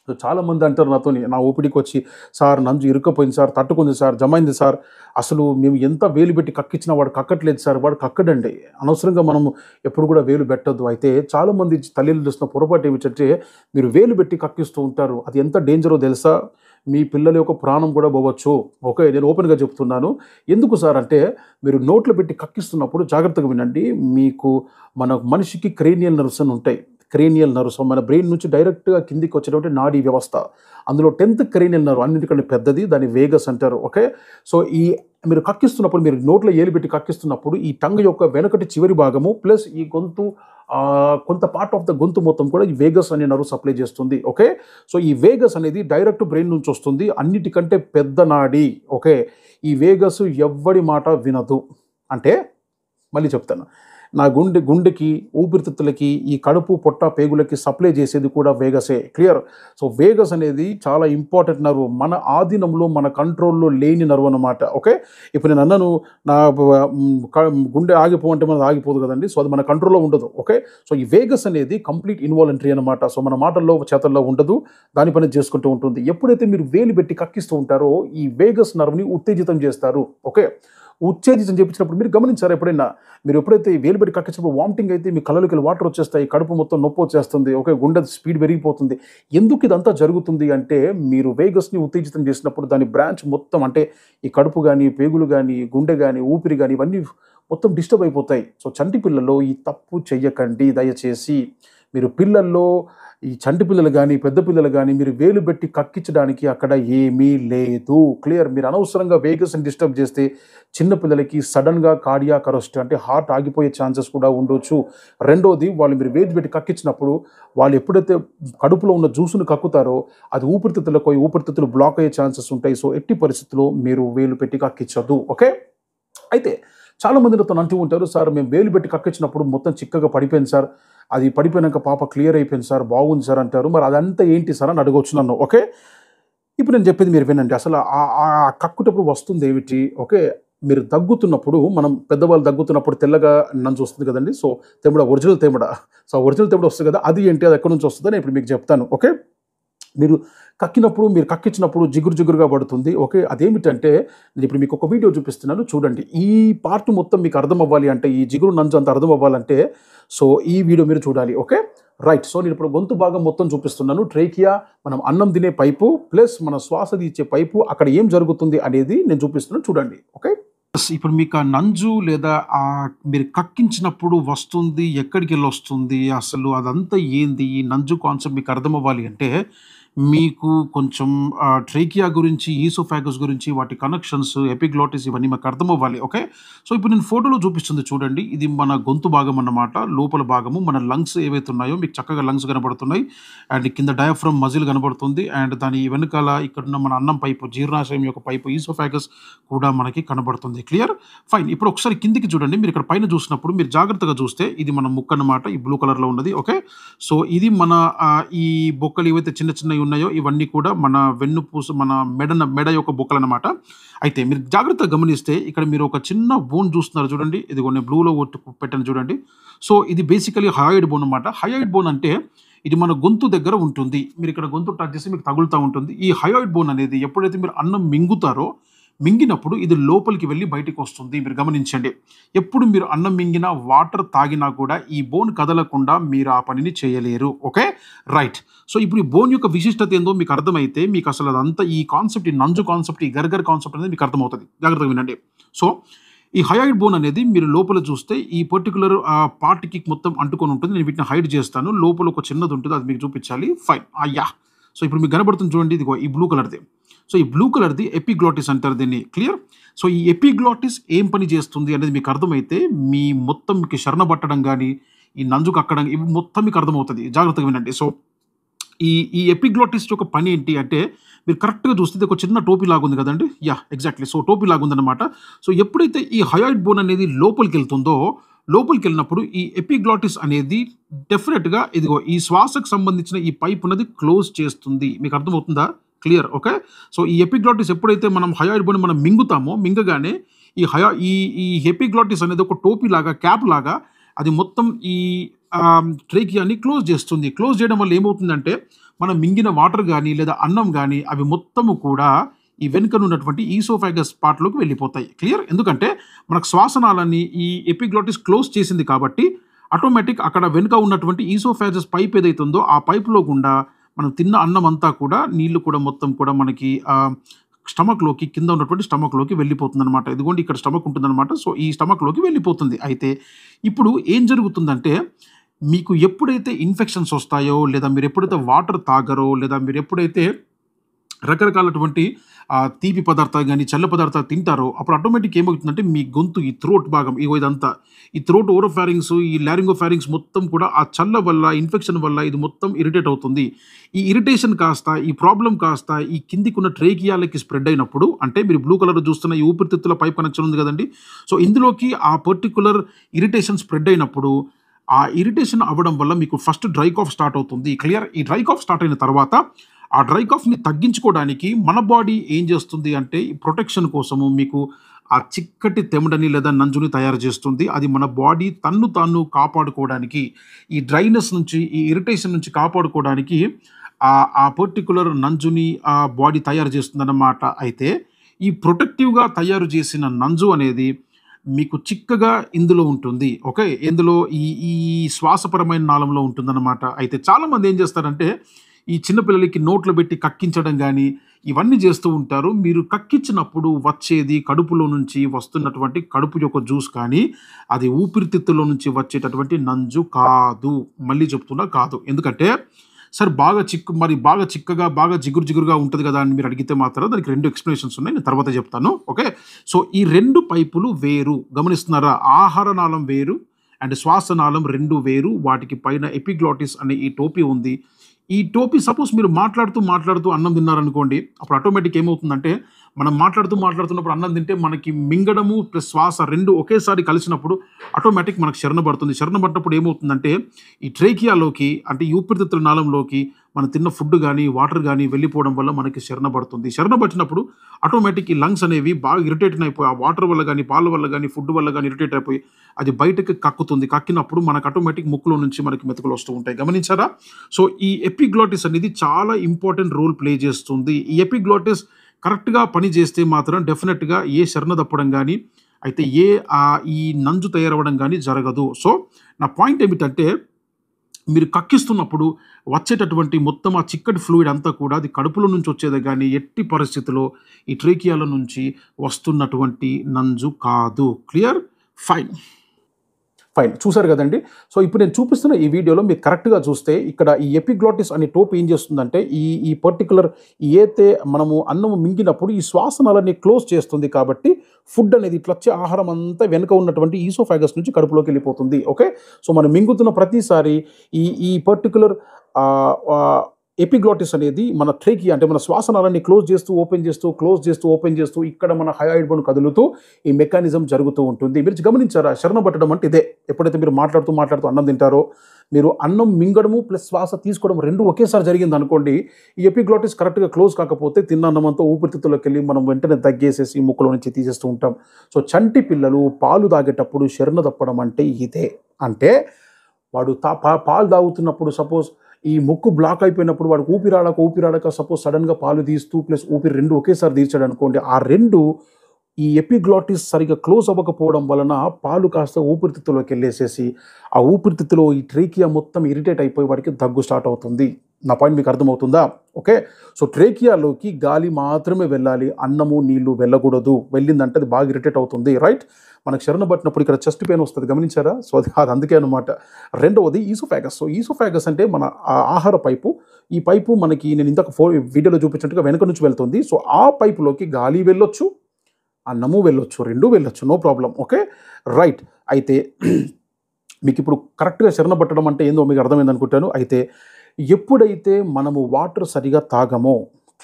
సో చాలామంది అంటారు నాతోని నా ఓపీడీకి వచ్చి, "సార్ నంజు ఇరుక్కపోయింది సార్, తట్టుకుంది సార్, జమైంది సార్. అసలు మేము ఎంత వేలు పెట్టి కక్కిచ్చినా వాడు కక్కట్లేదు సార్." వాడు కక్కడండి. అనవసరంగా మనము ఎప్పుడు కూడా వేలు పెట్టొద్దు. అయితే చాలామంది తల్లిలు చేస్తున్న పొరపాటు ఏమిటంటే, మీరు వేలు పెట్టి కక్కిస్తూ ఉంటారు. అది ఎంత డేంజరో తెలుసా? మీ పిల్లల యొక్క ప్రాణం కూడా పోవచ్చు. ఓకే. నేను ఓపెన్‌గా చెప్తున్నాను. ఎందుకు సార్ అంటే, మీరు నోట్లో పెట్టి కక్కిస్తున్నప్పుడు జాగ్రత్తగా వినండి. మీకు మన మనిషికి క్రేనియల్ నర్వ్స్ అని ఉంటాయి. క్రేనియల్ నర్వ్స్ మన బ్రెయిన్ నుంచి డైరెక్ట్‌గా కిందికి వచ్చేటువంటి నాడీ వ్యవస్థ. అందులో 10th క్రేనియల్ నర్వ్ అన్నిటికంటే పెద్దది. దాన్ని వేగస్ అంటారు. ఓకే. సో, మీరు కక్కిస్తున్నప్పుడు, మీరు నోట్లో ఏలు పెట్టి కక్కిస్తున్నప్పుడు ఈ టంగ్ యొక్క వెనకటి చివరి భాగము ప్లస్ ఈ గొంతు కొంత పార్ట్ ఆఫ్ ద గొంతు మొత్తం కూడా ఈ వేగస్ అనే నర్వ్ సప్లై చేస్తుంది. ఓకే. సో, ఈ వేగస్ అనేది డైరెక్ట్ బ్రెయిన్ నుంచి వస్తుంది. అన్నిటికంటే పెద్ద నాడి. ఓకే. ఈ వేగస్ ఎవ్వడి మాట వినదు. అంటే మళ్ళీ చెప్తాను. నా గుండెకి, ఊపిరితిత్తులకి, ఈ కడుపు, పొట్ట, పేగులకి సప్లై చేసేది కూడా వేగసే. క్లియర్. సో, వేగస్ అనేది చాలా ఇంపార్టెంట్ నర్వ్. మన ఆధీనంలో, మన కంట్రోల్‌లో లేని నర్వ్ అన్నమాట. ఓకే. ఇప్పుడు నేను అన్నాను, నా గుండె ఆగిపోమంటే మనది ఆగిపోదు కదండీ. సో, అది మన కంట్రోల్‌లో ఉండదు. ఓకే. సో, ఈ వేగస్ అనేది కంప్లీట్ ఇన్వాలంటరీ అన్నమాట. సో, మన మాటల్లో, చేతల్లో ఉండదు. దాని పని చేసుకుంటూ ఉంటుంది. ఎప్పుడైతే మీరు వేలు పెట్టి కక్కిస్తూ ఉంటారో ఈ వేగస్ నర్వ్‌ని ఉత్తేజితం చేస్తారు. ఓకే. ఉత్తేజితం చేపించినప్పుడు మీరు గమనించారా ఎప్పుడైనా? మీరు ఎప్పుడైతే ఈ వేలు పెట్టి కక్కించినప్పుడు వామిటింగ్ అయితే మీ కళ్ళలోకి వాటర్ వచ్చేస్తాయి. కడుపు మొత్తం నొప్పి వచ్చేస్తుంది. ఓకే. గుండె స్పీడ్ పెరిగిపోతుంది. ఎందుకు ఇదంతా జరుగుతుంది అంటే, మీరు వేగస్‌ని ఉత్తేజితం చేసినప్పుడు దాని బ్రాంచ్ మొత్తం, అంటే ఈ కడుపు గాని, పేగులు గాని, గుండె గాని, ఊపిరి గాని ఇవన్నీ మొత్తం డిస్టర్బ్ అయిపోతాయి. సో, చంటి పిల్లల్లో ఈ తప్పు చెయ్యకండి దయచేసి. మీరు పిల్లల్లో, ఈ చంటి పిల్లలు గాని, పెద్ద పిల్లలు గాని, మీరు వేలు పెట్టి కక్కించడానికి అక్కడ ఏమీ లేదు. క్లియర్. మీరు అనవసరంగా వేగస్‌ని డిస్టర్బ్ చేస్తే చిన్న పిల్లలకి సడెన్‌గా కార్డియాక్ అరెస్ట్, అంటే హార్ట్ ఆగిపోయే ఛాన్సెస్ కూడా ఉండొచ్చు. రెండోది, మీరు వేలు పెట్టి కక్కించినప్పుడు వాళ్ళు ఎప్పుడైతే కడుపులో ఉన్న జ్యూస్‌ని కక్కుతారో అది ఊపిరితిత్తులకు పోయి ఊపిరితిత్తులు బ్లాక్ అయ్యే ఛాన్సెస్ ఉంటాయి. సో, ఎట్టి పరిస్థితుల్లో మీరు వేలు పెట్టి కక్కించొద్దు. ఓకే. అయితే చాలామంది నాతో అంటూ ఉంటారు, "సార్ మేము వేలు పెట్టి కక్కించినప్పుడు మొత్తం చిక్కగా పడిపోయింది సార్. అది పడిపోయినాక పాప క్లియర్ అయిపోయింది సార్. బాగుంది సార్" అంటారు. మరి అదంతా ఏంటి సార్ అని అడగొచ్చు నన్ను. ఓకే. ఇప్పుడు నేను చెప్పేది మీరు వినండి. అసలు కక్కుటప్పుడు వస్తుంది ఏమిటి? ఓకే. మీరు దగ్గుతున్నప్పుడు, మనం పెద్దవాళ్ళు దగ్గుతున్నప్పుడు తెల్లగా నంజు వస్తుంది కదండీ. సో, తెమిడ, ఒరిజినల్ తెమిడ. సో, ఒరిజినల్ తెమిడ వస్తుంది కదా! అది ఏంటి? అది ఎక్కడి నుంచి వస్తుందో నేను ఇప్పుడు మీకు చెప్తాను. ఓకే. మీరు మీరు కక్కించినప్పుడు జిగురు జిగురుగా పడుతుంది. ఓకే. అదేమిటంటే, నేను ఇప్పుడు మీకు ఒక వీడియో చూపిస్తున్నాను చూడండి. ఈ పార్ట్ మొత్తం మీకు అర్థం అవ్వాలి అంటే, ఈ జిగురు నంజు అంతా అర్థం అవ్వాలంటే, సో, ఈ వీడియో మీరు చూడాలి. ఓకే. రైట్. సో, నేను ఇప్పుడు గొంతు భాగం మొత్తం చూపిస్తున్నాను. ట్రేకియా, మనం అన్నం తినే పైపు ప్లస్ మన శ్వాస తీసే పైపు, అక్కడ ఏం జరుగుతుంది అనేది నేను చూపిస్తున్నాను చూడండి. ఓకే. ఇప్పుడు మీకు ఆ నంజు లేదా మీరు కక్కించినప్పుడు వస్తుంది, ఎక్కడికెళ్ళొస్తుంది, అసలు అదంతా ఏంది, ఈ నంజు కాన్సెప్ట్ మీకు అర్థం అవ్వాలి అంటే, మీకు కొంచెం ట్రేకియా గురించి, ఈసోఫాగస్ గురించి, వాటి కనెక్షన్స్, ఎపిగ్లాటిస్ ఇవన్నీ మాకు అర్థం అవ్వాలి. ఓకే. సో, ఇప్పుడు నేను ఫోటోలో చూపిస్తుంది చూడండి. ఇది మన గొంతు భాగం అన్నమాట. లోపల భాగము మన లంగ్స్ ఏవైతే ఉన్నాయో మీకు చక్కగా లంగ్స్ కనబడుతున్నాయి. అండ్ కింద డయాఫ్రమ్ మజిల్ కనబడుతుంది. అండ్ దాని వెనకాల ఇక్కడున్న మన అన్నం పైపు, జీర్ణాశయం యొక్క పైపు, ఈసోఫాగస్ కూడా మనకి కనబడుతుంది. క్లియర్. ఫైన్. ఇప్పుడు ఒకసారి కిందికి చూడండి. మీరు ఇక్కడ పైన చూసినప్పుడు మీరు జాగ్రత్తగా చూస్తే ఇది మన ముక్కు అన్నమాట. ఈ బ్లూ కలర్‌లో ఉన్నది. ఓకే. సో, ఇది మన ఈ బొక్కలు ఏవైతే చిన్న చిన్నవి ఉన్నాయో ఇవన్నీ కూడా మన వెన్నుపూస, మన మెడ యొక్క బొక్కలన్నమాట. అయితే మీరు జాగ్రత్తగా గమనిస్తే ఇక్కడ మీరు ఒక చిన్న బోన్ చూస్తున్నారు చూడండి. ఇదిగో నేను బ్లూలో పెట్టాను చూడండి. సో, ఇది బేసికల్లీ హయాయిడ్ బోన్ అన్నమాట. హయాయిడ్ బోన్ అంటే ఇది మన గొంతు దగ్గర ఉంటుంది. మీరు ఇక్కడ గొంతు టచ్ చేసి మీకు తగులుతూ ఉంటుంది. ఈ హయాయిడ్ బోన్ అనేది ఎప్పుడైతే మీరు అన్నం మింగుతారో, మింగినప్పుడు ఇది లోపలికి వెళ్ళి బయటికి వస్తుంది. మీరు గమనించండి. ఎప్పుడు మీరు అన్నం మింగినా, వాటర్ తాగినా కూడా ఈ బోన్ కదలకుండా మీరు ఆ పనిని చేయలేరు. ఓకే. రైట్. సో, ఇప్పుడు ఈ బోన్ యొక్క విశిష్టత ఏందో మీకు అర్థమైతే, మీకు అసలు అదంతా ఈ కాన్సెప్ట్, ఈ నంజు కాన్సెప్ట్, ఈ గర్గర్ కాన్సెప్ట్ అనేది మీకు అర్థమవుతుంది. జాగ్రత్తగా వినండి. సో, ఈ హయాయిడ్ బోన్ అనేది మీరు లోపల చూస్తే ఈ పర్టిక్యులర్ పార్ట్‌కి మొత్తం అంటుకొని ఉంటుంది. నేను వీటిని హైడ్ చేస్తాను. లోపల ఒక చిన్నది ఉంటుంది. అది మీకు చూపించాలి. ఫైన్. సో, ఇప్పుడు మీకు కనబడుతుంది చూడండి. ఇదిగో ఈ బ్లూ కలర్‌ది. సో, ఈ బ్లూ కలర్‌ది ఎపిగ్లాటిస్ అంటారు దీన్ని. క్లియర్. సో, ఈ ఎపిగ్లాటిస్ ఏం పని చేస్తుంది అనేది మీకు అర్థమైతే, మీ మొత్తం మీకు శరణ పట్టడం గాని, ఈ నంజు కక్కడం, ఇవి మొత్తం మీకు అర్థమవుతది. జాగ్రత్తగా వినండి. సో, ఈ ఎపిగ్లాటిస్ యొక్క పని ఏంటి అంటే, మీరు కరెక్ట్‌గా చూస్తే ఇది ఒక చిన్న టోపీ లాగుంది కదండీ. ఎగ్జాక్ట్‌లీ. సో, టోపీ లాగుందన్నమాట. సో, ఎప్పుడైతే ఈ హయాయిడ్ బోన్ అనేది లోపలికెళ్తుందో, లోపలికెళ్ళినప్పుడు ఈ ఎపిగ్లాటిస్ అనేది డెఫినిట్‌గా ఇదిగో ఈ శ్వాసకు సంబంధించిన ఈ పైప్ ఉన్నది క్లోజ్ చేస్తుంది. మీకు అర్థమవుతుందా? క్లియర్. ఓకే. సో, ఈ ఎపిగ్లాటిస్ ఎప్పుడైతే మనం హయాయిడ్ బోన్ మనం మింగుతామో, మింగగానే ఈ ఎపిగ్లాటిస్ అనేది ఒక టోపీ లాగా, క్యాప్ లాగా అది మొత్తం ఈ ట్రేకియాని క్లోజ్ చేస్తుంది. క్లోజ్ చేయడం వల్ల ఏమవుతుందంటే, మనం మింగిన వాటర్ గానీ, లేదా అన్నం గానీ అవి మొత్తము కూడా ఈ వెనుకనున్నటువంటి ఈసోఫాగస్ పార్ట్‌లోకి వెళ్ళిపోతాయి. క్లియర్? ఎందుకంటే మనకు శ్వాసనాళాన్ని ఈ ఎపిగ్లాటిస్ క్లోజ్ చేసింది కాబట్టి ఆటోమేటిక్ అక్కడ వెనుక ఉన్నటువంటి ఈసోఫాగస్ పైప్ ఏదైతే ఉందో ఆ పైప్‌లో గుండా మనం తిన్న అన్నం అంతా కూడా నీళ్లు కూడా మొత్తం కూడా మనకి స్టమక్‌లోకి కింద ఉన్నటువంటి స్టమక్‌లోకి వెళ్ళిపోతుందనమాట. ఇదిగోండి ఇక్కడ స్టమక్ ఉంటుందనమాట. సో, ఈ స్టమక్‌లోకి వెళ్ళిపోతుంది. అయితే ఇప్పుడు ఏం జరుగుతుందంటే, మీకు ఎప్పుడైతే ఇన్ఫెక్షన్స్ వస్తాయో, లేదా మీరెప్పుడైతే వాటర్ తాగరో, లేదా మీరెప్పుడైతే రకరకాలటువంటి తీపి పదార్థాలు గానీ, చల్ల పదార్థాలు తింటారో, అప్పుడు ఆటోమేటిక్ ఏమవుతుందంటే, మీ గొంతు ఈ థ్రోట్ భాగం ఇగో ఇదంతా, ఈ థ్రోట్ ఓరోఫారింగ్స్, ఈ లారింగోఫారింగ్స్ మొత్తం కూడా ఆ చల్ల వల్ల, ఇన్ఫెక్షన్ వల్ల ఇది మొత్తం ఇరిటేట్ అవుతుంది. ఈ ఇరిటేషన్ కాస్త, ఈ ప్రాబ్లమ్ కాస్త ఈ కిందికున్న ట్రేకియాలకి స్ప్రెడ్ అయినప్పుడు, అంటే మీరు బ్లూ కలర్‌లో చూస్తున్న ఈ ఊపిరితిత్తుల పైప్ కనెక్షన్ ఉంది గదండీ! సో, ఇందులోకి ఆ పర్టిక్యులర్ ఇరిటేషన్ స్ప్రెడ్ అయినప్పుడు, ఆ ఇరిటేషన్ అవ్వడం వల్ల మీకు ఫస్ట్ డ్రై కాఫ్ స్టార్ట్ అవుతుంది. క్లియర్? ఈ డ్రై కాఫ్ స్టార్ట్ అయిన తర్వాత ఆ డ్రై కాఫ్‌ని తగ్గించుకోవడానికి మన బాడీ ఏం చేస్తుంది అంటే, ఈ ప్రొటెక్షన్ కోసము మీకు ఆ చిక్కటి తెమడని లేదా నంజుని తయారు చేస్తుంది. అది మన బాడీ తన్ను తాను కాపాడుకోవడానికి, ఈ డ్రైనెస్ నుంచి, ఈ ఇరిటేషన్ నుంచి కాపాడుకోవడానికి ఆ పర్టిక్యులర్ నంజుని బాడీ తయారు చేస్తుందన్నమాట. అయితే ఈ ప్రొటెక్టివ్‌గా తయారు చేసిన నంజు అనేది మీకు చిక్కగా ఇందులో ఉంటుంది. ఓకే. ఇందులో ఈ ఈ శ్వాసపరమైన నాళంలో ఉంటుందన్నమాట. అయితే చాలామంది ఏం చేస్తారంటే, ఈ చిన్న పిల్లలకి నోట్లో పెట్టి కక్కించడం గానీ, ఇవన్నీ చేస్తూ ఉంటారు. మీరు కక్కించినప్పుడు వచ్చేది కడుపులో నుంచి వస్తున్నటువంటి కడుపు యొక్క జ్యూస్ కానీ, అది ఊపిరితిత్తులో నుంచి వచ్చేటటువంటి నంజు కాదు. మళ్ళీ చెప్తున్నా కాదు. ఎందుకంటే, సార్ బాగా చిక్కగా, బాగా జిగురు జిగురుగా ఉంటది గదా! అని మీరు అడిగితే మాత్రం దానికి 2 ఎక్స్‌ప్లనేషన్స్ ఉన్నాయి. నేను తర్వాత చెప్తాను. ఓకే. సో, ఈ 2 పైపులు వేరు. గమనిస్తున్నారా? ఆహార నాళం వేరు అండ్ శ్వాసనాళం 2 వేరు. వాటికి పైన ఎపిగ్లాటిస్ అనే ఈ టోపీ ఉంది. ఈ టోపీ సపోజ్ మీరు మాట్లాడుతూ అన్నం తిన్నారనుకోండి, అప్పుడు ఆటోమేటిక్ ఏమవుతుందంటే, మనం మాట్లాడుతున్నప్పుడు అన్నం తింటే మనకి మింగడము ప్లస్ శ్వాస 2 ఒకేసారి కలిసినప్పుడు ఆటోమేటిక్ మనకు శరణ పడుతుంది. శరణ పడ్డప్పుడు ఏమవుతుందంటే, ఈ ట్రేకియాలోకి అంటే ఈ ఊపిరితిత్తుల నాళంలోకి మనం తిన్న ఫుడ్ గానీ, వాటర్ గానీ వెళ్ళిపోవడం వల్ల మనకి శరణ పడుతుంది. శరణ పట్టినప్పుడు ఆటోమేటిక్ ఈ లంగ్స్ అనేవి బాగా ఇరిటేట్ అయిపోయి, ఆ వాటర్ వల్ల గానీ, పాల వల్ల గానీ, ఫుడ్ వల్ల గానీ ఇరిటేట్ అయిపోయి అది బయటకి కక్కుతుంది. కక్కినప్పుడు మనకు ఆటోమేటిక్ ముక్కులో నుంచి మనకి మెతుకులు వస్తూ ఉంటాయి. గమనించారా? సో, ఈ ఎపిగ్లాటిస్ అనేది చాలా ఇంపార్టెంట్ రోల్ ప్లే చేస్తుంది. ఈ ఎపిగ్లాటిస్ కరెక్ట్‌గా పని చేస్తే మాత్రం డెఫినిట్‌గా ఏ శరణ తప్పడం గానీ, అయితే ఈ నంజు తయారవ్వడం గానీ జరగదు. సో, నా పాయింట్ ఏమిటంటే, మీరు కక్కిస్తున్నప్పుడు వచ్చేటటువంటి మొత్తం ఆ చిక్కటి ఫ్లూయిడ్ అంతా కూడా అది కడుపులో నుంచి వచ్చేదే గానీ, ఎట్టి పరిస్థితిలో ఈ ట్రేకియాల నుంచి వస్తున్నటువంటి నంజు కాదు. క్లియర్? ఫైన్. చూసారు గదండీ! సో, ఇప్పుడు నేను చూపిస్తున్న ఈ వీడియోలో మీరు కరెక్ట్‌గా చూస్తే ఇక్కడ ఈ ఎపిగ్లాటిస్ అనే టోప్ ఏం చేస్తుందంటే, ఈ పర్టిక్యులర్ ఏతే మనము అన్నము మింగినప్పుడు ఈ శ్వాసనాళాన్ని క్లోజ్ చేస్తుంది కాబట్టి, ఫుడ్ అనేది ఇట్లా వచ్చే ఆహారం అంతా వెనుక ఉన్నటువంటి ఈసోఫాగస్ నుంచి కడుపులోకి వెళ్ళిపోతుంది. ఓకే. సో, మనం మింగుతున్న ప్రతిసారి ఈ పర్టిక్యులర్ ఆహ్, ఆహ్, ఎపిగ్లాటిస్ అనేది మన ట్రేకియా అంటే మన శ్వాసనాళాన్ని క్లోజ్ చేస్తూ, ఓపెన్ చేస్తూ ఇక్కడ మన హయాయిడ్ బోన్ కదులుతూ ఈ మెకానిజం జరుగుతూ ఉంటుంది. మీరు గమనించారా? శరణ పట్టడం అంటే ఇదే. ఎప్పుడైతే మీరు మాట్లాడుతూ అన్నం తింటారో, మీరు అన్నం మింగడము ప్లస్ శ్వాస తీసుకోవడం 2 ఒకేసారి జరిగిందనుకోండి, ఈ ఎపిగ్లాటిస్ కరెక్ట్‌గా క్లోజ్ కాకపోతే తిన్న అన్నమంతా ఊపిరితిత్తుల్లోకెళ్ళి మనం వెంటనే దగ్గేసేసి ముక్కులో నుంచి తీసేస్తూ ఉంటాం. సో, చంటి పిల్లలు పాలు తాగేటప్పుడు శరణ తప్పడం అంటే ఇదే. అంటే వాడు పాలు తాగుతున్నప్పుడు సపోజ్ ఈ ముక్కు బ్లాక్ అయిపోయినప్పుడు వాడికి ఊపిరాడక సపోజ్ సడెన్‌గా పాలు తీస్తూ ప్లస్ ఊపిరి 2 ఒకేసారి తీర్చాడనుకోండి, ఆ 2 ఈ ఎపిగ్లాటిస్ సరిగ్గా క్లోజ్ అవ్వకపోవడం వలన పాలు కాస్త ఊపిరితిత్తులోకెళ్ళేసేసి, ఆ ఊపిరితిత్తులో ఈ ట్రేకియా మొత్తం ఇరిటేట్ అయిపోయి వాడికి దగ్గు స్టార్ట్ అవుతుంది. నా పాయింట్ మీకు అర్థమవుతుందా? ఓకే. సో, ట్రేకియాలోకి గాలి మాత్రమే వెళ్ళాలి. అన్నము, నీళ్లు వెళ్ళకూడదు. వెళ్ళిందంటే అది బాగా ఇరిటేట్ అవుతుంది. రైట్? మనకు శరణ పట్టినప్పుడు ఇక్కడ చెస్ట్ పెయిన్ వస్తది. గమనించారా? సో, అది అందుకే అనమాట. రెండవది ఈసోఫాగస్. సో, ఈసోఫాగస్ అంటే మన ఆహార పైపు. ఈ పైపు మనకి నేను ఇందాక వీడియోలో చూపించినట్టుగా వెనక నుంచి వెళ్తుంది. సో, ఆ పైపులోకి గాలి వెళ్ళొచ్చు, అన్నము వెళ్ళొచ్చు. 2 వెళ్ళొచ్చు. No problem. ఓకే. రైట్. అయితే మీకిప్పుడు కరెక్ట్‌గా శరణ పట్టడం అంటే ఏందో మీకు అర్థమైందనుకుంటాను. అయితే ఎప్పుడైతే మనము వాటర్ సరిగ్గా తాగమో,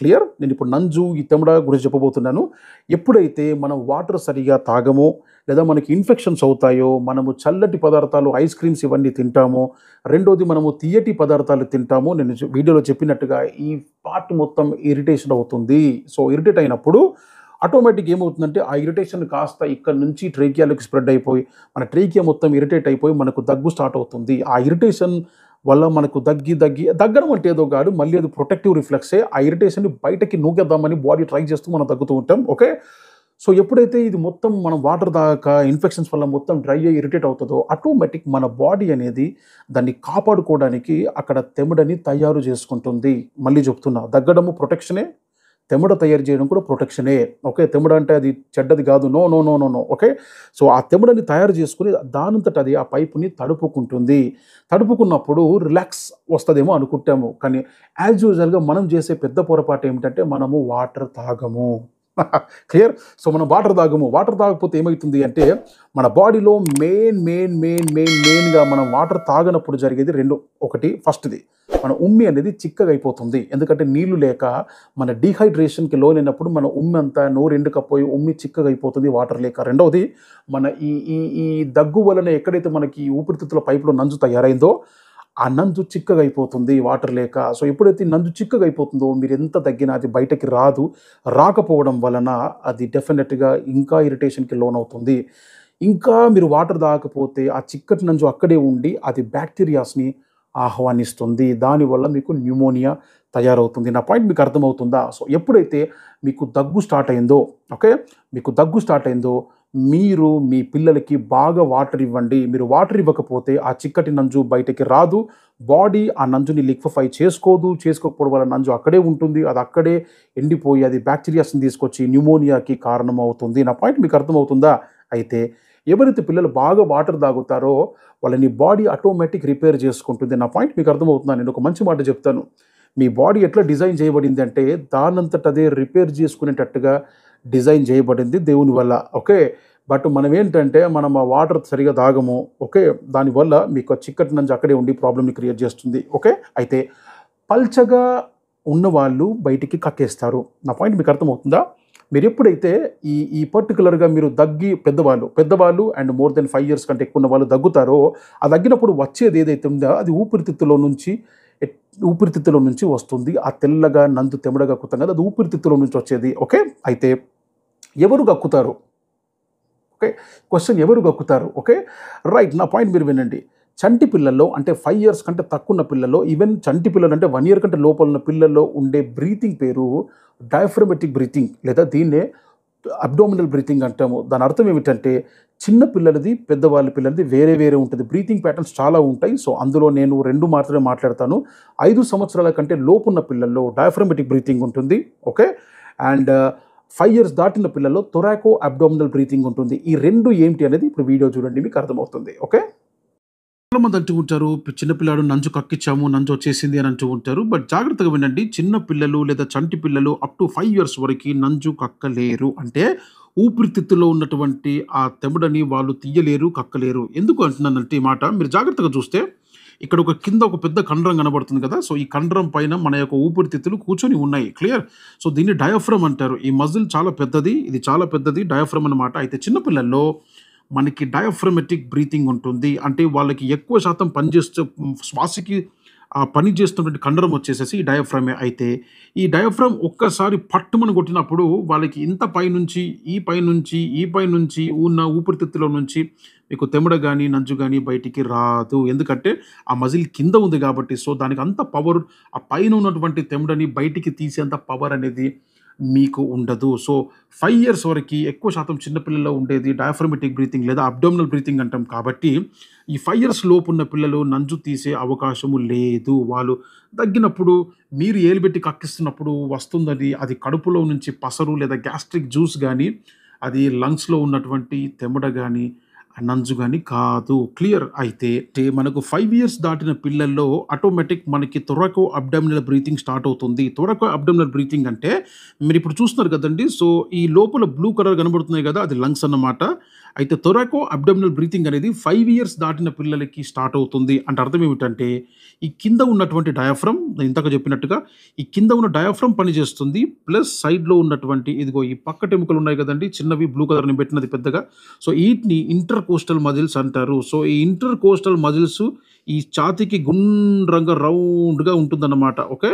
క్లియర్? నేనిప్పుడు నంజు, ఈ తెమడ గురించి చెప్పబోతున్నాను. ఎప్పుడైతే మనం వాటర్ సరిగ్గా తాగమో, లేదా మనకి ఇన్ఫెక్షన్స్ అవుతాయో, మనము చల్లటి పదార్థాలు, ఐస్ క్రీమ్స్ ఇవన్నీ తింటామో, రెండోది మనము తియ్యటి పదార్థాలు తింటామో, నేను వీడియోలో చెప్పినట్టుగా ఈ పార్ట్ మొత్తం ఇరిటేషన్ అవుతుంది. సో, ఇరిటేట్ అయినప్పుడు ఆటోమేటిక్ ఏమవుతుందంటే ఆ ఇరిటేషన్ కాస్త ఇక్కడ నుంచి ట్రేకియాలోకి స్ప్రెడ్ అయిపోయి మన ట్రేకియా మొత్తం ఇరిటేట్ అయిపోయి మనకు దగ్గు స్టార్ట్ అవుతుంది. ఆ ఇరిటేషన్ వల్ల మనకు దగ్గడం అంటే ఏదో కాదు, మళ్ళీ అది ప్రొటెక్టివ్ రిఫ్లెక్సే. ఆ ఇరిటేషన్‌ని బయటకి నూకేద్దామని బాడీ ట్రై చేస్తూ మనం దగ్గుతూ ఉంటాం. ఓకే. సో ఎప్పుడైతే ఇది మొత్తం మనం వాటర్ తాగాక ఇన్ఫెక్షన్స్ వల్ల మొత్తం డ్రై అయ్యి ఇరిటేట్ అవుతదో ఆటోమేటిక్ మన బాడీ అనేది దాన్ని కాపాడుకోవడానికి అక్కడ తెమడని తయారు చేసుకుంటుంది. మళ్ళీ చెప్తున్నా, దగ్గడము ప్రొటెక్షనే, తెమడ తయారు చేయడం కూడా ప్రొటెక్షనే. ఓకే. తెమడ అంటే అది చెడ్డది కాదు. No, no, no, no, no. Okay. So ఆ తెమడని తయారు చేసుకొని దానంతట అది ఆ పైపుని తడుపుకుంటుంది. తడుపుకున్నప్పుడు రిలాక్స్ వస్తదేమో అనుకుంటాము. కానీ యాజ్ యూజువల్‌గా మనం చేసే పెద్ద పొరపాటు ఏమిటంటే మనము వాటర్ తాగము. క్లియర్? సో మనం వాటర్ తాగము. వాటర్ తాగకపోతే ఏమైతుంది అంటే మన బాడీలో మెయిన్‌గా మనం వాటర్ తాగనప్పుడు జరిగేది 2. ఒకటి ఫస్ట్‌ది మన ఉమ్మి అనేది చిక్కగా అయిపోతుంది. ఎందుకంటే నీళ్లు లేక మన డీహైడ్రేషన్‌కి లోనైనప్పుడు మన ఉమ్మి అంతా నోరు ఎండుకపోయి ఉమ్మి చిక్కగా అయిపోతుంది వాటర్ లేక. రెండవది మన ఈ ఈ ఈ దగ్గు వలన ఎక్కడైతే మనకి ఊపిరితిత్తుల పైపులో నంజు తయారైందో ఆ నంజు చిక్కగా అయిపోతుంది వాటర్ లేక. సో ఎప్పుడైతే నంజు చిక్కగా అయిపోతుందో మీరు ఎంత దగ్గినా అది బయటకి రాదు. రాకపోవడం వలన అది డెఫినెట్‌గా ఇంకా ఇరిటేషన్‌కి లోనవుతుంది. ఇంకా మీరు వాటర్ తాగకపోతే ఆ చిక్కటి నంజు అక్కడే ఉండి అది బ్యాక్టీరియాస్‌ని ఆహ్వానిస్తుంది. దానివల్ల మీకు న్యూమోనియా తయారవుతుంది. నా పాయింట్ మీకు అర్థమవుతుందా? సో ఎప్పుడైతే మీకు దగ్గు స్టార్ట్ అయిందో, ఓకే, మీకు దగ్గు స్టార్ట్ అయిందో మీరు మీ పిల్లలకి బాగా వాటర్ ఇవ్వండి. మీరు వాటర్ ఇవ్వకపోతే ఆ చిక్కటి నంజు బయటకి రాదు. బాడీ ఆ నంజుని లిక్విఫై చేసుకోదు. చేసుకోకపోవడం వల్ల నంజు అక్కడే ఉంటుంది. అది అక్కడే ఎండిపోయి అది బ్యాక్టీరియాస్‌ని తీసుకొచ్చి న్యూమోనియాకి కారణమవుతుంది. నా పాయింట్ మీకు అర్థమవుతుందా? అయితే ఎవరైతే పిల్లలు బాగా వాటర్ తాగుతారో వాళ్ళని బాడీ ఆటోమేటిక్ రిపేర్ చేసుకుంటుంది. నా పాయింట్ మీకు అర్థమవుతుందా? నేను ఒక మంచి మాట చెప్తాను. మీ బాడీ ఎట్లా డిజైన్ చేయబడింది అంటే దానంతట అదే రిపేర్ చేసుకునేటట్టుగా డిజైన్ చేయబడింది దేవుని వల్ల. ఓకే. బట్ మనం ఏంటంటే మనం ఆ వాటర్ సరిగ్గా తాగము. ఓకే. దానివల్ల మీకు ఆ చిక్కటి నంజు అక్కడే ఉండి ప్రాబ్లమ్‌ని క్రియేట్ చేస్తుంది. ఓకే. అయితే పల్చగా ఉన్నవాళ్ళు బయటికి కక్కేస్తారు. నా పాయింట్ మీకు అర్థమవుతుందా? మీరెప్పుడైతే ఈ పర్టిక్యులర్‌గా మీరు పెద్దవాళ్ళు అండ్ మోర్ దెన్ 5 ఇయర్స్ కంటే ఎక్కువ ఉన్న వాళ్ళు దగ్గుతారో, ఆ దగ్గినప్పుడు వచ్చేది ఏదైతే ఉందో అది ఎట్ ఊపిరితిత్తులో నుంచి వస్తుంది. ఆ తెల్లగా తెమడ గక్కుతాం కదా! అది ఊపిరితిత్తులో నుంచి వచ్చేది. ఓకే. అయితే ఎవరు గక్కుతారు? ఓకే. క్వెషన్ ఎవరు గక్కుతారు? ఓకే. రైట్. నా పాయింట్ మీరు వినండి. చంటి పిల్లల్లో అంటే 5 ఇయర్స్ కంటే తక్కువున్న పిల్లల్లో, ఈవెన్ చంటి పిల్లలు అంటే 1 ఇయర్ కంటే లోపల ఉన్న పిల్లల్లో ఉండే బ్రీతింగ్ పేరు డయాఫ్రమాటిక్ బ్రీతింగ్ లేదా దీన్నే అబ్డోమినల్ బ్రీతింగ్ అంటాము. దాని అర్థం ఏమిటంటే చిన్న పిల్లలది, పెద్దవాళ్ళ పిల్లలది వేరే వేరే ఉంటుంది. బ్రీతింగ్ ప్యాటర్న్స్ చాలా ఉంటాయి. సో అందులో నేను 2 మాత్రమే మాట్లాడతాను. 5 సంవత్సరాల కంటే లోపున్న పిల్లల్లో డయాఫ్రమాటిక్ బ్రీతింగ్ ఉంటుంది. ఓకే. అండ్ 5 ఇయర్స్ దాటిన పిల్లల్లో థొరాకో అబ్డోమినల్ బ్రీతింగ్ ఉంటుంది. ఈ 2 ఏంటి అనేది ఇప్పుడు వీడియో చూడండి మీకు అర్థమవుతుంది. ఓకే. చాలామంది అంటూ ఉంటారు, చిన్న పిల్లాడు నంజు కక్కిచ్చాము, నంజు వచ్చేసింది అని అంటూ ఉంటారు. బట్ జాగ్రత్తగా వినండి. చిన్న పిల్లలు లేదా చంటి పిల్లలు అప్ టు 5 ఇయర్స్ వరకి నంజు కక్కలేరు. అంటే ఊపిరితిత్తులో ఉన్నటువంటి ఆ తెమడని వాళ్ళు తీయలేరు, కక్కలేరు. ఎందుకు అంటున్నానంటే ఈ మాట మీరు జాగ్రత్తగా చూస్తే ఇక్కడ కింద ఒక పెద్ద కండరం కనబడుతుంది కదా! సో ఈ కండరం పైన మన యొక్క ఊపిరితిత్తులు కూర్చొని ఉన్నాయి. క్లియర్? సో దీన్ని డయాఫ్రమ్ అంటారు. ఈ మజిల్ చాలా పెద్దది. ఇది చాలా పెద్దది డయాఫ్రమ్ అన్నమాట. అయితే చిన్న పిల్లల్లో మనకి డయాఫ్రమాటిక్ బ్రీతింగ్ ఉంటుంది. అంటే వాళ్ళకి ఎక్కువ శాతం శ్వాసకి పని చేస్తున్నటువంటి కండరం వచ్చేసేసి ఈ డయాఫ్రామే. అయితే ఈ డయాఫ్రామ్ ఒక్కసారి పట్టుమని కొట్టినప్పుడు వాళ్ళకి ఇంత పైనుంచి, ఈ పైనుంచి ఉన్న ఊపిరితిత్తులో నుంచి మీకు తెమడ గాని, నంజు గాని బయటికి రాదు. ఎందుకంటే ఆ మజిల్ కింద ఉంది కాబట్టి. సో దానికి అంత పవర్ ఆ పైన ఉన్నటువంటి తెమడని బయటికి తీసేంత పవర్ అనేది మీకు ఉండదు. సో 5 ఇయర్స్ వరకి ఎక్కువ శాతం చిన్న పిల్లల్లో ఉండేది డయాఫ్రమాటిక్ బ్రీతింగ్ లేదా అబ్డోమినల్ బ్రీతింగ్ అంటాం. కాబట్టి ఈ 5 ఇయర్స్ లోపున్న పిల్లలు నంజు తీసే అవకాశము లేదు. వాళ్ళు దగ్గినప్పుడు మీరు ఏలుబెట్టి కక్కిస్తున్నప్పుడు వస్తుందది. అది కడుపులో నుంచి పసరు లేదా గ్యాస్ట్రిక్ జ్యూస్ గాని, అది లంగ్స్‌లో ఉన్నటువంటి తెమడ గాని, నంజు గాని కాదు. క్లియర్? అయితే మనకు 5 ఇయర్స్ దాటిన పిల్లల్లో ఆటోమేటిక్ మనకి థొరాకో అబ్డామినల్ బ్రీతింగ్ స్టార్ట్ అవుతుంది. థొరాకో అబ్డామినల్ బ్రీతింగ్ అంటే మీరిప్పుడు చూస్తున్నారు కదండీ! సో ఈ లోపల బ్లూ కలర్ కనబడుతున్నాయి కదా! అది లంగ్స్ అన్నమాట. అయితే థొరాకో అబ్డామినల్ బ్రీతింగ్ అనేది 5 ఇయర్స్ దాటిన పిల్లలకి స్టార్ట్ అవుతుంది. అంటే అర్థం ఏమిటంటే ఈ కింద ఉన్నటువంటి డయాఫ్రమ్ నేను ఇందాక చెప్పినట్టుగా ఈ కింద ఉన్న డయాఫ్రమ్ పనిచేస్తుంది. ప్లస్ సైడ్‌లో ఉన్నటువంటి ఇదిగో ఈ పక్కట ఎముకలు ఉన్నాయి కదండీ! చిన్నవి బ్లూ కలర్ నేను పెట్టినది పెద్దగా. సో ఈటిని ఇంటర్ కోస్టల్ మజిల్స్ అంటారు. సో ఈ ఇంటర్ కోస్టల్ మజిల్స్ ఈ ఛాతీకి గుండ్రంగా రౌండ్‌గా ఉంటుందన్నమాట. ఓకే.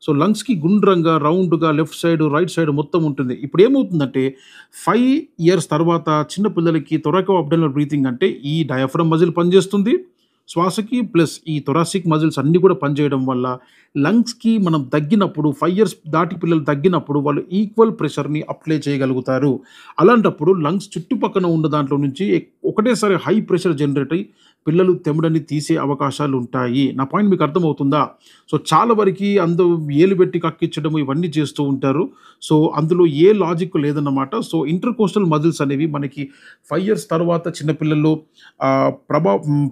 సో లంగ్స్‌కి గుండ్రంగా, రౌండ్‌గా లెఫ్ట్ సైడ్, రైట్ సైడ్ మొత్తం ఉంటుంది. ఇప్పుడు ఏమవుతుందంటే 5 ఇయర్స్ తర్వాత చిన్న పిల్లలకి థొరాకో అబ్డామినల్ బ్రీతింగ్ అంటే ఈ డయాఫ్రామ్ మజిల్ పనిచేస్తుంది. శ్వాసకి ప్లస్ ఈ థొరాసిక్ మజిల్స్ అన్నీ కూడా పనిచేయడం వల్ల లంగ్స్‌కి మనం దగ్గినప్పుడు 5 ఇయర్స్ దాటి పిల్లలు దగ్గినప్పుడు వాళ్ళు ఈక్వల్ ప్రెషర్‌ని అప్లై చేయగలుగుతారు. అలాంటప్పుడు లంగ్స్ చుట్టుపక్కన ఉన్న దాంట్లో నుంచి ఒకటేసారి హై ప్రెషర్ జనరేట్ అయ్యి పిల్లలు తెమడని తీసే అవకాశాలుంటాయి. నా పాయింట్ మీకు అర్థమవుతుందా? సో, చాలా వరకి ఏలు పెట్టి కక్కించడము ఇవన్నీ చేస్తూ ఉంటారు. సో, అందులో ఏ లాజిక్ లేదన్నమాట. సో, ఇంటర్‌కోస్టల్ మజిల్స్ అనేవి మనకి 5 ఇయర్స్ తర్వాత చిన్న పిల్లల్లో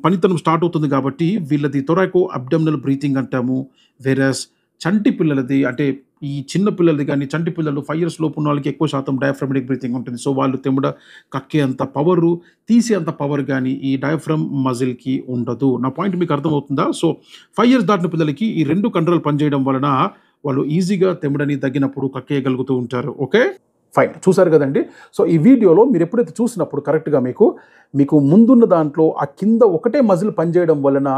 పనితనం స్టార్ట్ అవుతుంది కాబట్టి వీళ్ళది థొరాకో అబ్డామినల్ బ్రీతింగ్ అంటాము. వేరస్ చంటి పిల్లలది అంటే ఈ చిన్న పిల్లలది గాని, చంటి పిల్లలు 5 ఇయర్స్ లోపు ఉన్న వాళ్ళకి ఎక్కువ శాతం డయాఫ్రామాటిక్ బ్రీతింగ్ ఉంటుంది. సో, వాళ్ళు తెమడ కక్కే అంత పవరు, తీసే అంత పవర్ గాని ఈ డయాఫ్రామ్ మజిల్‌కి ఉండదు. నా పాయింట్ మీకు అర్థమవుతుందా? సో, 5 ఇయర్స్ దాటిన పిల్లలకి ఈ 2 కండరాలు పనిచేయడం వలన వాళ్ళు ఈజీగా తెమడని దగ్గినప్పుడు కక్కేయగలుగుతూ ఉంటారు. ఓకే. ఫైన్. చూసారు గదండీ! సో, ఈ వీడియోలో మీరెప్పుడైతే చూసినప్పుడు కరెక్ట్‌గా మీకు ముందున్న దాంట్లో ఆ కింద ఒకటే మజిల్ పనిచేయడం వలన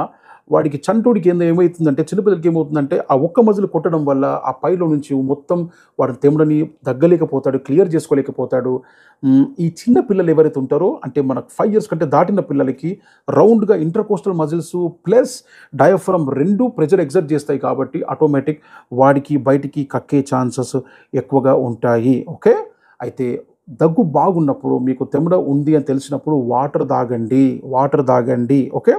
వాడికి చంటోడికి ఏమైతుందంటే చిన్నపిల్లలకి ఏమవుతుందంటే ఆ ఒక్క మజిల్ కొట్టడం వల్ల ఆ పైలో నుంచి మొత్తం వాడు తెమడని దగ్గలేకపోతాడు, క్లియర్ చేసుకోలేకపోతాడు. ఈ చిన్న పిల్లలు ఎవరైతే ఉంటారో అంటే మనకు 5 ఇయర్స్ కంటే దాటిన పిల్లలకి రౌండ్‌గా intercostal muscles plus diaphragm 2 pressure exert చేస్తాయి కాబట్టి ఆటోమేటిక్ వాడికి బయటికి కక్కే ఛాన్సెస్ ఎక్కువగా ఉంటాయి. ఓకే. అయితే దగ్గు బాగున్నప్పుడు మీకు తెమడ ఉంది అని తెలిసినప్పుడు వాటర్ తాగండి. ఓకే.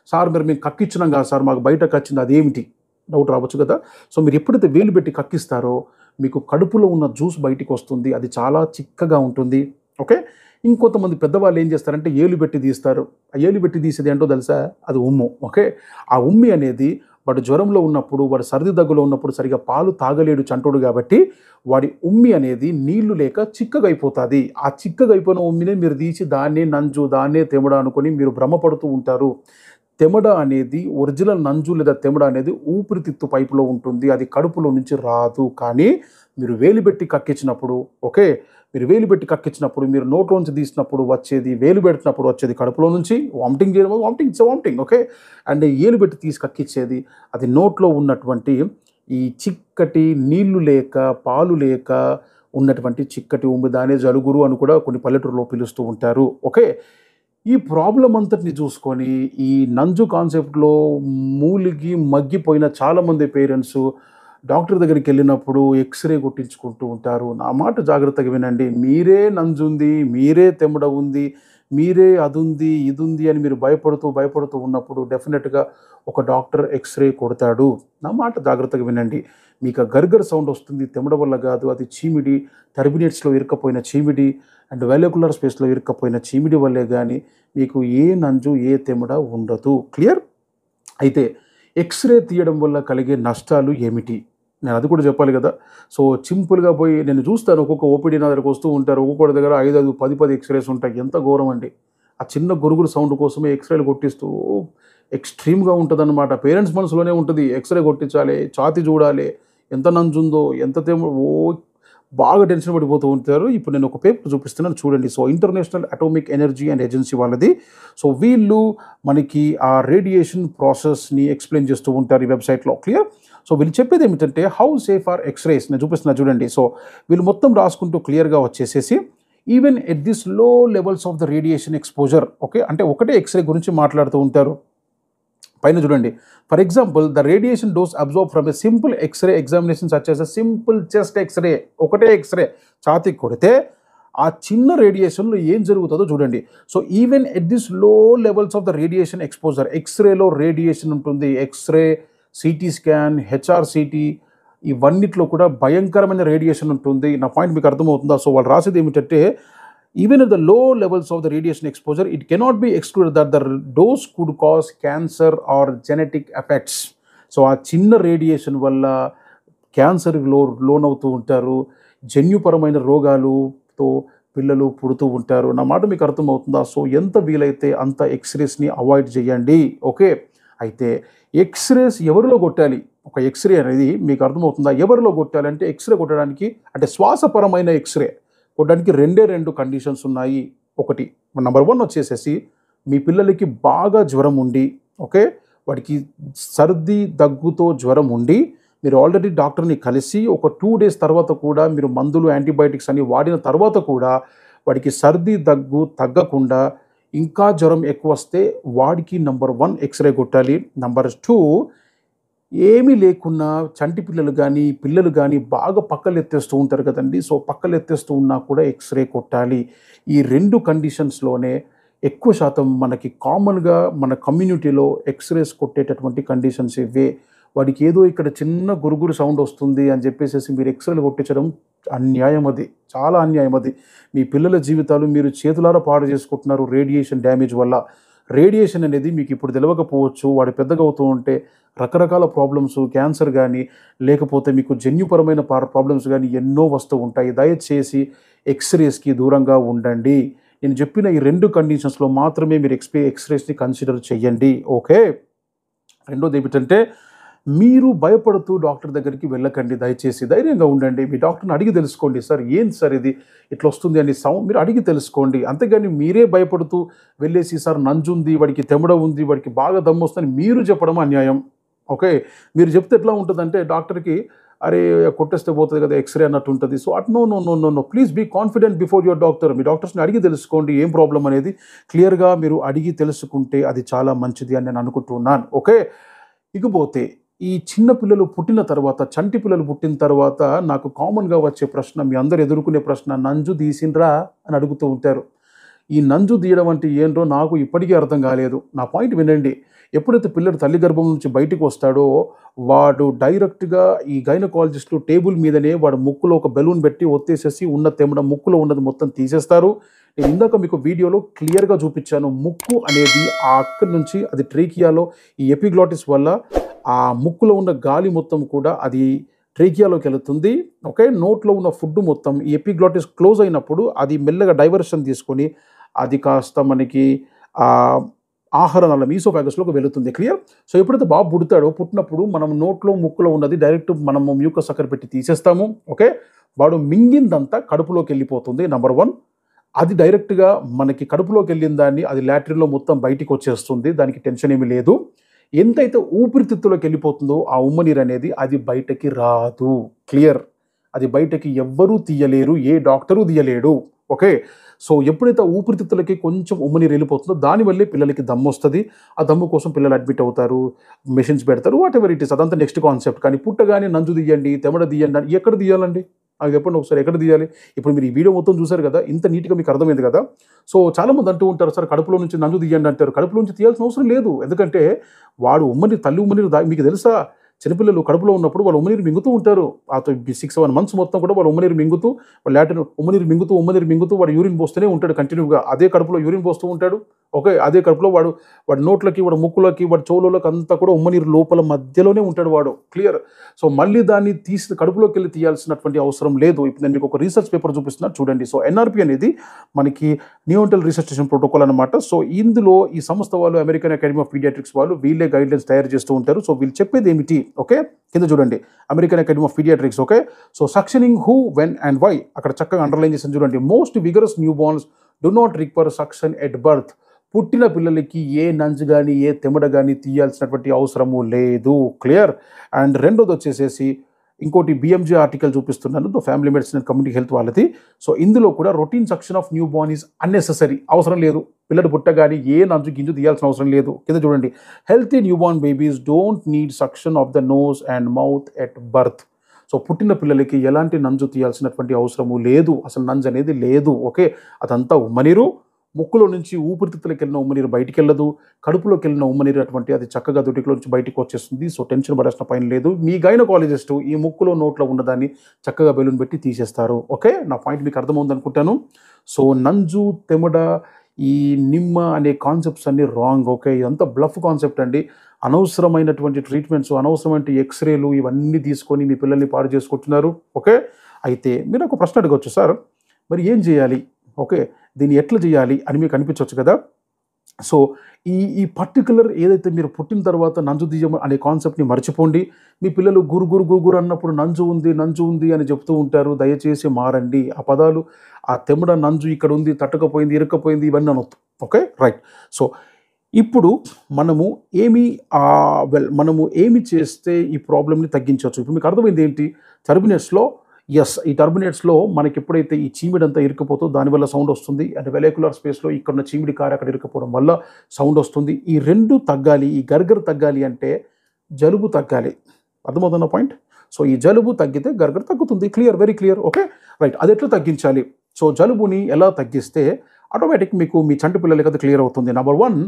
సార్ మేము కక్కిచ్చినాం కదా సార్, మాకు బయట కక్కింది అదేమిటి? డౌట్ రావచ్చు కదా! సో, మీరు ఎప్పుడైతే వేలు పెట్టి కక్కిస్తారో మీకు కడుపులో ఉన్న జ్యూస్ బయటికొస్తుంది. అది చాలా చిక్కగా ఉంటుంది. ఓకే. ఇంకొంతమంది పెద్దవాళ్ళు ఏం చేస్తారంటే ఏలు పెట్టి తీస్తారు. ఆ ఏలు పెట్టి తీసేది ఏంటో తెలుసా? అది ఉమ్ము. ఓకే. ఆ ఉమ్మి అనేది వాడు జ్వరంలో ఉన్నప్పుడు, వాడు సర్ది దగ్గులో ఉన్నప్పుడు సరిగ్గా పాలు తాగలేడు చంటోడు కాబట్టి వాడి ఉమ్మి అనేది నీళ్లు లేక చిక్కగా అయిపోతాది. ఆ చిక్కగా అయిపోయిన ఉమ్మిని మీరు తీసి దాన్నే నంజు, దాన్నే తెమడ అనుకొని మీరు భ్రమపడుతూ ఉంటారు. తెమడ అనేది ఒరిజినల్ నంజు లేదా తెమడ అనేది ఊపిరితిత్తు పైపులో ఉంటుంది. అది కడుపులో నుంచి రాదు. కానీ మీరు వేలు పెట్టి కక్కించినప్పుడు ఓకే. మీరు వేలు పెట్టి కక్కించినప్పుడు మీరు నోట్లోంచి తీసినప్పుడు వచ్చేది, వేలు పెడుతున్నప్పుడు వచ్చేది కడుపులో నుంచి వామిటింగ్ చేయడం, వామిటింగ్ ఓకే. అండ్ ఏలు పెట్టి తీసి కక్కిచ్చేది అది నోట్లో ఉన్నటువంటి ఈ చిక్కటి నీళ్లు లేక, పాలు లేక ఉన్నటువంటి చిక్కటి ఉమ్మి, దాన్నే జలుగురు అని కూడా కొన్ని పల్లెటూరులో పిలుస్తూ ఉంటారు. ఓకే. ఈ ప్రాబ్లమ్ అంతటిని చూసుకొని ఈ నంజు కాన్సెప్ట్‌లో మూలిగి మగ్గిపోయిన చాలామంది పేరెంట్స్ డాక్టర్ దగ్గరికెళ్ళినప్పుడు ఎక్స్‌రే కొట్టించుకుంటూ ఉంటారు. నా మాట జాగ్రత్తగా వినండి. మీరే నంజుంది, మీరే తెమడ ఉంది, మీరే అదుంది, ఇదుంది అని మీరు భయపడుతూ ఉన్నప్పుడు డెఫినిట్‌గా ఒక డాక్టర్ ఎక్స్‌రే కొడతాడు. నా మాట జాగ్రత్తగా వినండి. మీకు ఆ గర్గర్ సౌండ్ వస్తుంది తెమడ వల్ల కాదు. అది చీమిడి, టర్బినేట్స్‌లో ఇరుక్కపోయిన చీమిడి అండ్ వాల్యుకులర్ స్పేస్‌లో ఇరుక్కపోయిన చీమిడి వల్లే గాని మీకు ఏ నంజు, ఏ తెమడ ఉండదు. క్లియర్? అయితే ఎక్స్‌రే తీయడం వల్ల కలిగే నష్టాలు ఏమిటి? నేను అది కూడా చెప్పాలి కదా! సో, సింపుల్‌గా పోయి నేను చూస్తాను ఒక్కొక్క ఓపీడీ నా దగ్గరకు వస్తూ ఉంటారు. ఒక్కొక్కడి దగ్గర 5, 10 ఎక్స్‌రేస్ ఉంటాయి. ఎంత ఘోరం అండి. ఆ చిన్న గురుగురు సౌండ్ కోసమే ఎక్స్‌రేలు కొట్టిస్తూ ఎక్స్‌ట్రీమ్‌గా ఉంటదనమాట. పేరెంట్స్ మనసులోనే ఉంటది. ఎక్స్‌రే కొట్టించాలి, ఛాతీ చూడాలి, ఎంత నంజుందో, ఎంత బాగా టెన్షన్ పడిపోతూ ఉంటారు. ఇప్పుడు నేను ఒక పేపర్ చూపిస్తున్నాను చూడండి. So, international atomic energy and agency వాళ్ళది. సో, వీళ్ళు మనకి ఆ రేడియేషన్ ప్రాసెస్‌ని ఎక్స్‌ప్లెయిన్ చేస్తూ ఉంటారు ఈ వెబ్‌సైట్‌లో. క్లియర్? సో, వీళ్ళు చెప్పేది ఏమిటంటే హౌ సేఫ్ ఆర్ ఎక్స్‌రేస్ నేను చూపిస్తున్నా చూడండి. సో, వీళ్ళు మొత్తం రాసుకుంటూ క్లియర్‌గా వచ్చేసేసి even at this low levels of the radiation exposure okay. అంటే ఒకటే ఎక్స్‌రే గురించి మాట్లాడుతూ ఉంటారు. పైన చూడండి. For example the radiation dose absorb from a simple X-ray examination such as a simple chest X-ray ఒకటే ఎక్స్‌రే ఛాతీకి కొడితే ఆ చిన్న రేడియేషన్‌లో ఏం జరుగుతుందో చూడండి. So, even at this low levels of the radiation exposure ఎక్స్‌రేలో రేడియేషన్ ఉంటుంది. ఎక్స్‌రే, సీటీ స్కాన్, హెచ్ఆర్‌సీటీ ఇవన్నిట్లో కూడా భయంకరమైన రేడియేషన్ ఉంటుంది. నా పాయింట్ మీకు అర్థమవుతుందా? సో, వాళ్ళు రాసేది ఏమిటంటే even at the low levels of the radiation exposure, it cannot be excluded that the dose could cause cancer or genetic effects. So, ఆ చిన్న రేడియేషన్ వల్ల క్యాన్సర్‌కి లోనవుతూ ఉంటారు. జన్యుపరమైన రోగాలుతో పిల్లలు పుడుతూ ఉంటారు. నా మాట మీకు అర్థమవుతుందా? సో, ఎంత వీలైతే అంత ఎక్స్‌రేస్‌ని అవాయిడ్ చేయండి. ఓకే. అయితే ఎక్స్‌రేస్ ఎవరిలో కొట్టాలి? ఒక ఎక్స్‌రే అనేది మీకు అర్థమవుతుందా? ఎవరిలో కొట్టాలంటే ఎక్స్‌రే కొట్టడానికి అంటే శ్వాసపరమైన ఎక్స్‌రే కొట్టడానికి 2 కండిషన్స్ ఉన్నాయి. ఒకటి నంబర్ 1 వచ్చేసేసి మీ పిల్లలకి బాగా జ్వరం ఉండి ఓకే. వాడికి సర్ది దగ్గుతో జ్వరం ఉండి మీరు ఆల్రెడీ డాక్టర్ని కలిసి ఒక 2 డేస్ తర్వాత కూడా మీరు మందులు యాంటీబయాటిక్స్ అన్ని వాడిన తర్వాత కూడా వాడికి సర్ది దగ్గు తగ్గకుండా ఇంకా జ్వరం ఎక్కువ వస్తే వాడికి నంబర్ 1 ఎక్స్రే కొట్టాలి. నంబర్ 2 ఏమీ లేకున్నా చంటి పిల్లలు కానీ బాగా పక్కలెత్తేస్తూ ఉంటారు కదండీ. సో పక్కలెత్తేస్తూ ఉన్నా కూడా ఎక్స్రే కొట్టాలి. ఈ 2 కండిషన్స్‌లోనే ఎక్కువ శాతం మనకి కామన్‌గా మన కమ్యూనిటీలో ఎక్స్రేస్ కొట్టేటటువంటి కండిషన్స్ ఇవే. వాడికి ఏదో ఇక్కడ చిన్న గురుగురు సౌండ్ వస్తుంది అని చెప్పేసేసి మీరు ఎక్స్రేలు కొట్టించడం అన్యాయం అది. చాలా అన్యాయం అది. మీ పిల్లల జీవితాలు మీరు చేతులారా పాడు చేసుకుంటున్నారు రేడియేషన్ డ్యామేజ్ వల్ల. రేడియేషన్ అనేది మీకు ఇప్పుడు తెలవకపోవచ్చు. వాడు పెద్దగా అవుతూ ఉంటే రకరకాల ప్రాబ్లమ్స్, క్యాన్సర్ గానీ, లేకపోతే మీకు జన్యుపరమైన ప్రాబ్లమ్స్ గానీ ఎన్నో వస్తూ ఉంటాయి. దయచేసి ఎక్స్రేస్‌కి దూరంగా ఉండండి. నేను చెప్పిన ఈ 2 కండిషన్స్‌లో మాత్రమే మీరు ఎక్స్రేస్‌ని కన్సిడర్ చేయండి. ఓకే. రెండోదేమిటంటే మీరు భయపడుతూ డాక్టర్ దగ్గరికి వెళ్ళకండి. దయచేసి ధైర్యంగా ఉండండి. మీ డాక్టర్‌ని అడిగి తెలుసుకోండి. సార్ ఏంటి సార్ ఇది ఇట్లా వస్తుంది అని మీరు అడిగి తెలుసుకోండి. అంతేగాని మీరే భయపడుతూ వెళ్ళేసి సార్ నంజుంది, వాడికి తెమడ ఉంది, వాడికి బాగా దమ్మొస్తుందని మీరు చెప్పడం అన్యాయం. ఓకే. మీరు చెప్తే ఎట్లా ఉంటుందంటే డాక్టర్‌కి అరే కొట్టేస్తే పోతుంది కదా ఎక్స్రే అన్నట్టు ఉంటుంది. So no no no no no please be confident before your doctor. మీ డాక్టర్స్ని అడిగి తెలుసుకోండి ఏం ప్రాబ్లం అనేది క్లియర్గా మీరు అడిగి తెలుసుకుంటే అది చాలా మంచిది అని నేను అనుకుంటున్నాను. ఓకే. ఇకపోతే ఈ చిన్న పిల్లలు పుట్టిన తర్వాత, చంటి పిల్లలు పుట్టిన తర్వాత నాకు కామన్‌గా వచ్చే ప్రశ్న, మీ అందరూ ఎదుర్కొనే ప్రశ్న, నంజు తీసిండ్రా అని అడుగుతూ ఉంటారు. ఈ నంజు తీయడం అంటే ఏంటో నాకు ఇప్పటికీ అర్థం కాలేదు. నా పాయింట్ వినండి. ఎప్పుడైతే పిల్లడు తల్లి గర్భం నుంచి బయటికి వస్తాడో వాడు డైరెక్ట్‌గా ఈ గైనకాలజిస్టులు టేబుల్ మీదనే వాడు ముక్కులో ఒక బెలూన్ పెట్టి ఒత్తేసేసి ఉన్న తెమడ ముక్కులో ఉన్నది మొత్తం తీసేస్తారు. నేను ఇందాక మీకు వీడియోలో క్లియర్‌గా చూపించాను. ముక్కు అనేది అక్కడి నుంచి అది ట్రేకియాలో ఈ ఎపిగ్లాటిస్ వల్ల ఆ ముక్కులో ఉన్న గాలి మొత్తం కూడా అది ట్రేకియాలోకి వెళుతుంది. ఓకే. నోట్లో ఉన్న ఫుడ్ మొత్తం ఈ ఎపిగ్లాటిస్ క్లోజ్ అయినప్పుడు అది మెల్లగా డైవర్షన్ తీసుకొని అది కాస్త మనకి ఆహార నాళం ఈసోఫాగస్‌లోకి వెళుతుంది. క్లియర్. సో ఎప్పుడైతే బాబు పుడతాడో పుట్టినప్పుడు మనం నోట్లో ముక్కులో ఉన్నది డైరెక్ట్ మనము మ్యూకస్ అక్కడ పెట్టి తీసేస్తాము. ఓకే. వాడు మింగిందంతా కడుపులోకి వెళ్ళిపోతుంది. నంబర్ 1 అది డైరెక్ట్‌గా మనకి కడుపులోకి వెళ్ళిన దాన్ని అది లాట్రిన్‌లో మొత్తం బయటికి వచ్చేస్తుంది. దానికి టెన్షన్ ఏమీ లేదు. ఎంతైతే ఊపిరితిత్తులోకి వెళ్ళిపోతుందో ఆ ఉమ్మనీరు అనేది అది బయటకి రాదు. క్లియర్. అది బయటకి ఎవ్వరూ తీయలేరు. ఏ డాక్టరు తీయలేడు. ఓకే. సో ఎప్పుడైతే ఊపిరితిత్తులకి కొంచెం ఉమ్మనీరు వెళ్ళిపోతుందో దానివల్లే పిల్లలకి దమ్మొస్తుంది. ఆ దమ్ము కోసం పిల్లలు అడ్మిట్ అవుతారు. మెషిన్స్ పెడతారు. వాటెవర్ ఇట్ ఈస్ అదంతా నెక్స్ట్ కాన్సెప్ట్. కానీ పుట్టగానే నంజు తీయండి, తెమడ తీయండి అని ఎక్కడ తీయాలండి? నాకు చెప్పండి ఒకసారి ఎక్కడ తీయాలి? ఇప్పుడు మీరు ఈ వీడియో మొత్తం చూసారు కదా, ఇంత నీట్‌గా మీకు అర్థమైంది కదా. సో చాలామంది అంటూ ఉంటారు సార్ కడుపులో నుంచి నంజు తీయండి అంటారు. కడుపులో నుంచి తీయాల్సిన అవసరం లేదు. ఎందుకంటే వాడు తల్లి ఉమ్మనీరు మీకు తెలుసా? చిన్నపిల్లలు కడుపులో ఉన్నప్పుడు వాళ్ళు ఉమ్మనీరు మింగుతూ ఉంటారు. 6-7 మంత్స్ మొత్తం కూడా వాళ్ళు ఉమ్మనీరు మింగుతూ వాళ్ళ ఉమ్మనీరు మింగుతూ వాడు యూరిన్ పోస్తూనే ఉంటాడు కంటిన్యూగా. అదే కడుపులో యూరిన్ పోస్తూ ఉంటాడు. ఓకే. అదే కడుపులో వాడి నోట్లకి, వాడి ముక్కులకి, వాడి చెవులకి అంతా కూడా ఉమ్మనీరు లోపల మధ్యలోనే ఉంటాడు వాడు. క్లియర్. సో మళ్ళీ దాన్ని తీసి కడుపులోకి వెళ్ళి తీయాల్సినటువంటి అవసరం లేదు. ఇప్పుడు నేను మీకు ఒక రీసెర్చ్ పేపర్ చూపిస్తున్నాను చూడండి. సో ఎన్ఆర్పి అనేది మనకి నియోనటల్ రిసర్చేషన్ ప్రోటోకాల్ అనమాట. సో ఇందులో ఈ సంస్థ వాళ్ళు అమెరికన్ అకాడమీ ఆఫ్ పీడియాట్రిక్స్ వాళ్ళు వీళ్ళే గైడ్లైన్స్ తయారు చేస్తూ ఉంటారు. సో వీళ్ళు చెప్పేది ఏమిటి? ఓకే. కింద చూడండి American Academy of Pediatrics. Okay. So suctioning who, when and why అక్కడ చక్కగా అండర్లైన్ చేసి చూడండి. Most vigorous newborns do not require suction at birth. పుట్టిన పిల్లలకి ఏ నంజు కానీ ఏ తెమడ కానీ తీయాల్సినటువంటి అవసరము లేదు. క్లియర్. అండ్ రెండోది వచ్చేసేసి ఇంకోటి బిఎంజే ఆర్టికల్ చూపిస్తున్నాను, the family medicine and community health వాళ్ళది. సో ఇందులో కూడా routine suction of newborn is unnecessary. అవసరం లేదు. పిల్లడు పుట్టగాని ఏ నంజు గింజు తీయాల్సిన అవసరం లేదు. కింద చూడండి. Healthy newborn babies don't need suction of the nose and mouth at birth. So పుట్టిన పిల్లలకి ఎలాంటి నంజు తీయాల్సినటువంటి అవసరము లేదు. అసలు నంజు అనేది లేదు. ఓకే. అదంతా ఉమ్మనీరు. ముక్కులో నుంచి ఊపిరితిత్తులకు వెళ్ళిన ఉమ్మనీరు బయటికి వెళ్ళదు. కడుపులోకి వెళ్ళిన ఉమ్మనీరు అటువంటి అది చక్కగా దుటిలో నుంచి బయటికి వచ్చేస్తుంది. సో టెన్షన్ పడాల్సిన పని లేదు. మీ గైనకాలజిస్టు ఈ ముక్కులో నోట్లో ఉన్నదాన్ని చక్కగా బెలూన్ పెట్టి తీసేస్తారు. ఓకే. నా పాయింట్ మీకు అర్థమవుతుంది అనుకుంటాను. సో నంజు, తెమడ, ఈ నిమ్మ అనే కాన్సెప్ట్స్ అన్నీ రాంగ్. ఓకే. ఇదంతా బ్లఫ్ కాన్సెప్ట్ అండి. అనవసరమైనటువంటి ట్రీట్మెంట్స్, అనవసరమైన ఎక్స్రేలు ఇవన్నీ తీసుకొని మీ పిల్లల్ని పాడు చేసుకుంటున్నారు. ఓకే. అయితే మీరు ఒక ప్రశ్న అడగవచ్చు, సార్ మరి ఏం చేయాలి? ఓకే. దీన్ని ఎట్లా చేయాలి అని మీకు అనిపించవచ్చు కదా. సో ఈ పర్టికులర్ ఏదైతే మీరు పుట్టిన తర్వాత నంజు తీయడం అనే కాన్సెప్ట్ని మర్చిపోండి. మీ పిల్లలు గురు అన్నప్పుడు నంజు ఉంది అని చెప్తూ ఉంటారు. దయచేసి మారండి. ఆ పదాలు, ఆ తెమడ నంజు ఇక్కడ ఉంది, తట్టకపోయింది, ఇరుక్కపోయింది ఇవన్నీ అనొద్దు. ఓకే. రైట్. సో ఇప్పుడు మనము మనము ఏమి చేస్తే ఈ ప్రాబ్లమ్‌ని తగ్గించొచ్చు? ఇప్పుడు మీకు అర్థమైంది ఏంటి? టర్బినేట్స్‌లో ఈ టర్బినేట్స్‌లో మనకి ఎప్పుడైతే ఈ చీమిడంతా ఇరుక్కుపోతుందో దానివల్ల సౌండ్ వస్తుంది. అండ్ వెలాక్యులర్ స్పేస్‌లో ఇక్కడున్న చీమిడి కారు అక్కడ ఇరుక్కుపోవడం వల్ల సౌండ్ వస్తుంది. ఈ 2 తగ్గాలి, ఈ గర్గర్ తగ్గాలి అంటే జలుబు తగ్గాలి. అర్థమవుతుందా పాయింట్? సో ఈ జలుబు తగ్గితే గర్గర్ తగ్గుతుంది. Clear, very clear. Okay, right. అది ఎట్లా తగ్గించాలి? సో జలుబుని ఎలా తగ్గిస్తే ఆటోమేటిక్ మీకు మీ చంటి పిల్లలకి అది క్లియర్ అవుతుంది. నంబర్ 1,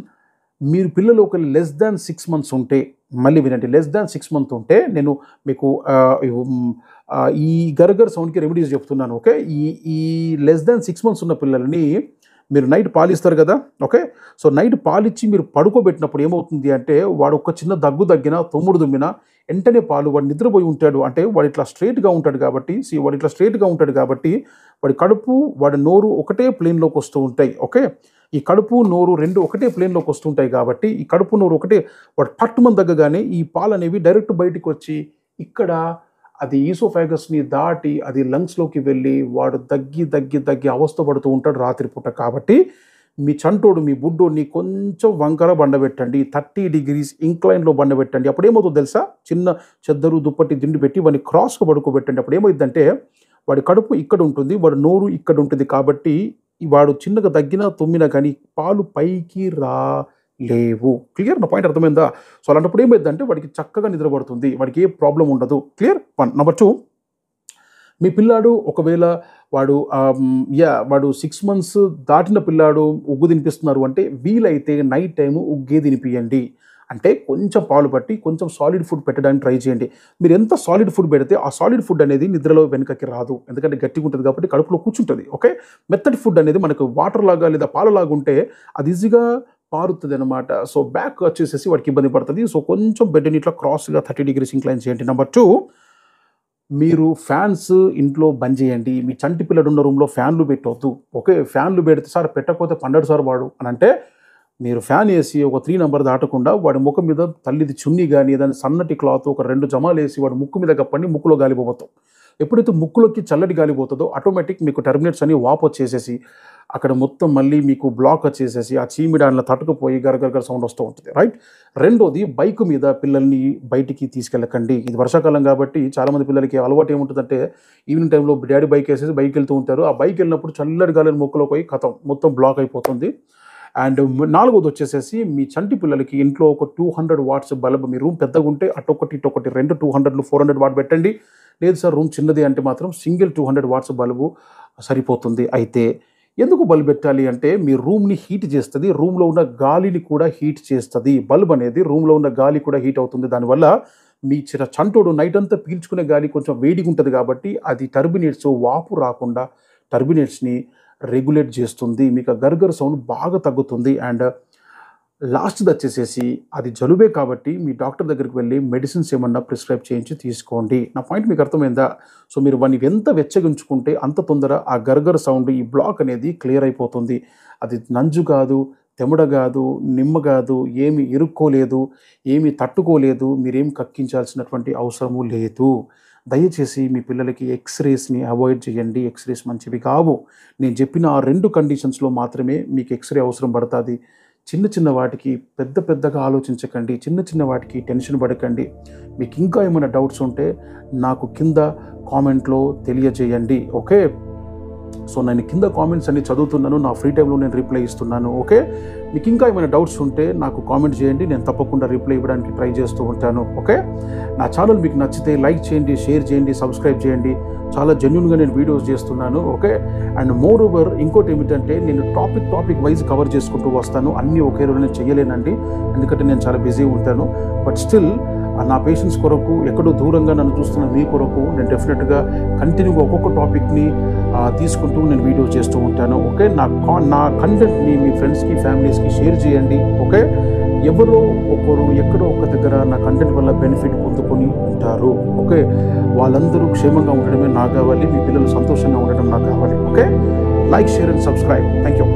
మీరు పిల్లలు ఒక లెస్ దాన్ 6 మంత్స్ ఉంటే, మళ్ళీ వినండి, లెస్ దాన్ 6 మంత్ ఉంటే నేను మీకు ఈ గర్గర్ సౌండ్కి రెమెడీస్ చెప్తున్నాను. ఓకే, ఈ లెస్ దాన్ 6 మంత్స్ ఉన్న పిల్లల్ని మీరు నైట్ పాలిస్తారు కదా. ఓకే, సో నైట్ పాలిచ్చి మీరు పడుకోబెట్టినప్పుడు ఏమవుతుంది అంటే వాడు ఒక చిన్న దగ్గు దగ్గినా తుమ్ముడు దుమ్మినా వెంటనే వాడు నిద్రపోయి ఉంటాడు. అంటే వాడు ఇట్లా స్ట్రైట్గా ఉంటాడు కాబట్టి వాడి కడుపు వాడి నోరు ఒకటే ప్లేన్లోకి వస్తూ ఉంటాయి. ఓకే, ఈ కడుపు నోరు 2 ఒకటే ప్లేన్లోకి వస్తుంటాయి కాబట్టి ఈ కడుపు నోరు ఒకటే వాడు పట్టుమని దగ్గగానే ఈ పాలు అనేవి డైరెక్ట్ బయటికి వచ్చి ఇక్కడ అది ఈసోఫాగస్ని దాటి అది లంగ్స్లోకి వెళ్ళి వాడు దగ్గి అవస్థ పడుతూ ఉంటాడు రాత్రిపూట. కాబట్టి మీ చంటోడు మీ బుడ్డోడిని కొంచెం వంకర బండబెట్టండి, 30 degrees ఇంక్లైన్లో బండబెట్టండి. అప్పుడు ఏమవుతుందో తెలుసా? చిన్న చెద్దరు దుప్పటి దిండి పెట్టి వాడిని క్రాస్గా పడుకోబెట్టండి. అప్పుడు ఏమైందంటే వాడి కడుపు ఇక్కడ ఉంటుంది, వాడి నోరు ఇక్కడ ఉంటుంది. కాబట్టి వాడు చిన్నగా దగ్గినా తుమ్మినా కానీ పాలు పైకి రాలేవు. క్లియర్, నా పాయింట్ అర్థమైందా? సో అలాంటప్పుడు ఏమైందంటే వాడికి చక్కగా నిద్రపడుతుంది, వాడికి ఏ ప్రాబ్లం ఉండదు. క్లియర్. 1. నంబర్ 2, మీ పిల్లాడు ఒకవేళ వాడు 6 మంత్స్ దాటిన పిల్లాడు ఉగ్గు తినిపిస్తున్నారు అంటే వీలైతే నైట్ టైము ఉగ్గే తినిపియండి. అంటే కొంచెం పాలు పట్టి కొంచెం సాలిడ్ ఫుడ్ పెట్టడానికి ట్రై చేయండి. మీరు ఎంత సాలిడ్ ఫుడ్ పెడితే ఆ సాలిడ్ ఫుడ్ అనేది నిద్రలో వెనుకకి రాదు, ఎందుకంటే గట్టిగా ఉంటుంది కాబట్టి కడుపులో కూర్చుంటుంది. ఓకే, మెత్తటి ఫుడ్ అనేది మనకు వాటర్ లాగా లేదా పాలలాగా ఉంటే అది ఈజీగా పారుతుంది అనమాట. సో బ్యాక్ వచ్చేసేసి వాడికి ఇబ్బంది పడుతుంది. సో కొంచెం బెడ్ని ఇట్లా క్రాస్గా 30 degrees ఇంక్లైన్ చేయండి. నంబర్ 2, మీరు ఫ్యాన్స్ ఇంట్లో బంద్ చేయండి. మీ చంటి పిల్లడు ఉన్న రూమ్లో ఫ్యాన్లు పెట్టవద్దు. ఓకే, ఫ్యాన్లు పెడితే సార్ పెట్టకపోతే 12 సార్ వాడు అని అంటే మీరు ఫ్యాన్ వేసి ఒక 3 నెంబర్ దాటకుండా వాడి ముఖం మీద తల్లిది చున్నీ కానీ ఏదైనా సన్నటి క్లాత్ ఒక 2 జమాలు వేసి వాడు ముక్కు మీద కప్పండి, ముక్కులో గాలిపోతాం. ఎప్పుడైతే ముక్కులోకి చల్లటి గాలిపోతుందో ఆటోమేటిక్ మీకు టర్మినేట్స్ అని వాప్ వచ్చేసేసి అక్కడ మొత్తం మళ్ళీ మీకు బ్లాక్ వచ్చేసేసి ఆ చీమిడాన్లో తట్టుకుపోయి గరగర్ సౌండ్ వస్తూ ఉంటుంది. రైట్. 2వది, బైక్ మీద పిల్లల్ని బయటికి తీసుకెళ్ళకండి. ఇది వర్షాకాలం కాబట్టి చాలామంది పిల్లలకి అలవాటు ఏముంటుందంటే ఈవినింగ్ టైంలో డాడీ బైక్ వేసేసి బైక్ వెళ్తూ ఉంటారు. ఆ బైక్ వెళ్ళినప్పుడు చల్లటి గాలిని ముక్కులో పోయి మొత్తం బ్లాక్ అయిపోతుంది. అండ్ 4వది వచ్చేసేసి మీ చంటి పిల్లలకి ఇంట్లో ఒక 200 watts బల్బ్, మీ రూమ్ పెద్దగా ఉంటే అటొకటి ఇటొకటి 2 200 400 వాట్ పెట్టండి. లేదు సార్ రూమ్ చిన్నది అంటే మాత్రం సింగిల్ 200 watts బల్బు సరిపోతుంది. అయితే ఎందుకు బల్బ్ పెట్టాలి అంటే మీ రూమ్ని హీట్ చేస్తుంది, రూమ్లో ఉన్న గాలిని కూడా హీట్ చేస్తుంది. బల్బ్ అనేది రూమ్లో ఉన్న గాలి కూడా హీట్ అవుతుంది. దానివల్ల మీ చంటోడు నైట్ అంతా పీల్చుకునే గాలి కొంచెం వేడిగా ఉంటుంది కాబట్టి అది టర్బినేట్స్ వాపు రాకుండా టర్బినేట్స్ని రెగ్యులేట్ చేస్తుంది. మీకు ఆ గర్గర్ సౌండ్ బాగా తగ్గుతుంది. అండ్ లాస్ట్ది వచ్చేసేసి అది జలుబే కాబట్టి మీ డాక్టర్ దగ్గరికి వెళ్ళి మెడిసిన్స్ ఏమన్నా ప్రిస్క్రైబ్ చేయించి తీసుకోండి. నా పాయింట్ మీకు అర్థమైందా? సో మీరు వాడిని ఎంత వెచ్చగించుకుంటే అంత తొందర ఆ గర్గర్ సౌండ్ ఈ బ్లాక్ అనేది క్లియర్ అయిపోతుంది. అది నంజు కాదు, తెముడ కాదు, నిమ్మ కాదు, ఏమి ఇరుక్కోలేదు, ఏమి తట్టుకోలేదు, మీరేం కక్కించాల్సినటువంటి అవసరము లేదు. దయచేసి మీ పిల్లలకి ఎక్స్రేస్ని అవాయిడ్ చేయండి. ఎక్స్రేస్ మంచివి కావు. నేను చెప్పిన ఆ 2 కండిషన్స్లో మాత్రమే మీకు ఎక్స్రే అవసరం పడుతుంది. చిన్న వాటికి పెద్దగా ఆలోచించకండి, చిన్న వాటికి టెన్షన్ పడకండి. మీకు ఇంకా ఏమైనా డౌట్స్ ఉంటే నాకు కింద కామెంట్లో తెలియజేయండి. ఓకే, సో నేను కింద కామెంట్స్ అన్ని చదువుతున్నాను, నా ఫ్రీ టైంలో నేను రిప్లై ఇస్తున్నాను. ఓకే, మీకు ఇంకా ఏమైనా డౌట్స్ ఉంటే నాకు కామెంట్ చేయండి, నేను తప్పకుండా రిప్లై ఇవ్వడానికి ట్రై చేస్తూ ఉంటాను. ఓకే, నా ఛానల్ మీకు నచ్చితే లైక్ చేయండి, షేర్ చేయండి, సబ్స్క్రైబ్ చేయండి. చాలా జెన్యూన్గా నేను వీడియోస్ చేస్తున్నాను. ఓకే, అండ్ మోర్ ఓవర్ ఇంకోటి ఏమిటంటే నేను టాపిక్ వైజ్ కవర్ చేసుకుంటూ వస్తాను. అన్నీ ఒకే రోజు నేను చేయలేనండి, ఎందుకంటే నేను చాలా బిజీ ఉంటాను. బట్ స్టిల్ నా పేషెంట్స్ కొరకు ఎక్కడో దూరంగా నన్ను చూస్తున్న మీ కొరకు నేను డెఫినెట్గా కంటిన్యూగా ఒక్కొక్క టాపిక్ని తీసుకుంటూ నేను వీడియో చేస్తూ ఉంటాను. ఓకే, నా కంటెంట్ని మీ ఫ్రెండ్స్కి ఫ్యామిలీస్కి షేర్ చేయండి. ఓకే, ఎవరో ఒకరు ఎక్కడో ఒక దగ్గర నా కంటెంట్ వల్ల బెనిఫిట్ పొందుకొని ఉంటారు. ఓకే, వాళ్ళందరూ క్షేమంగా ఉండడమే నాకు కావాలి, మీ పిల్లలు సంతోషంగా ఉండడం నాకు కావాలి. Okay, like, share and subscribe. Thank you.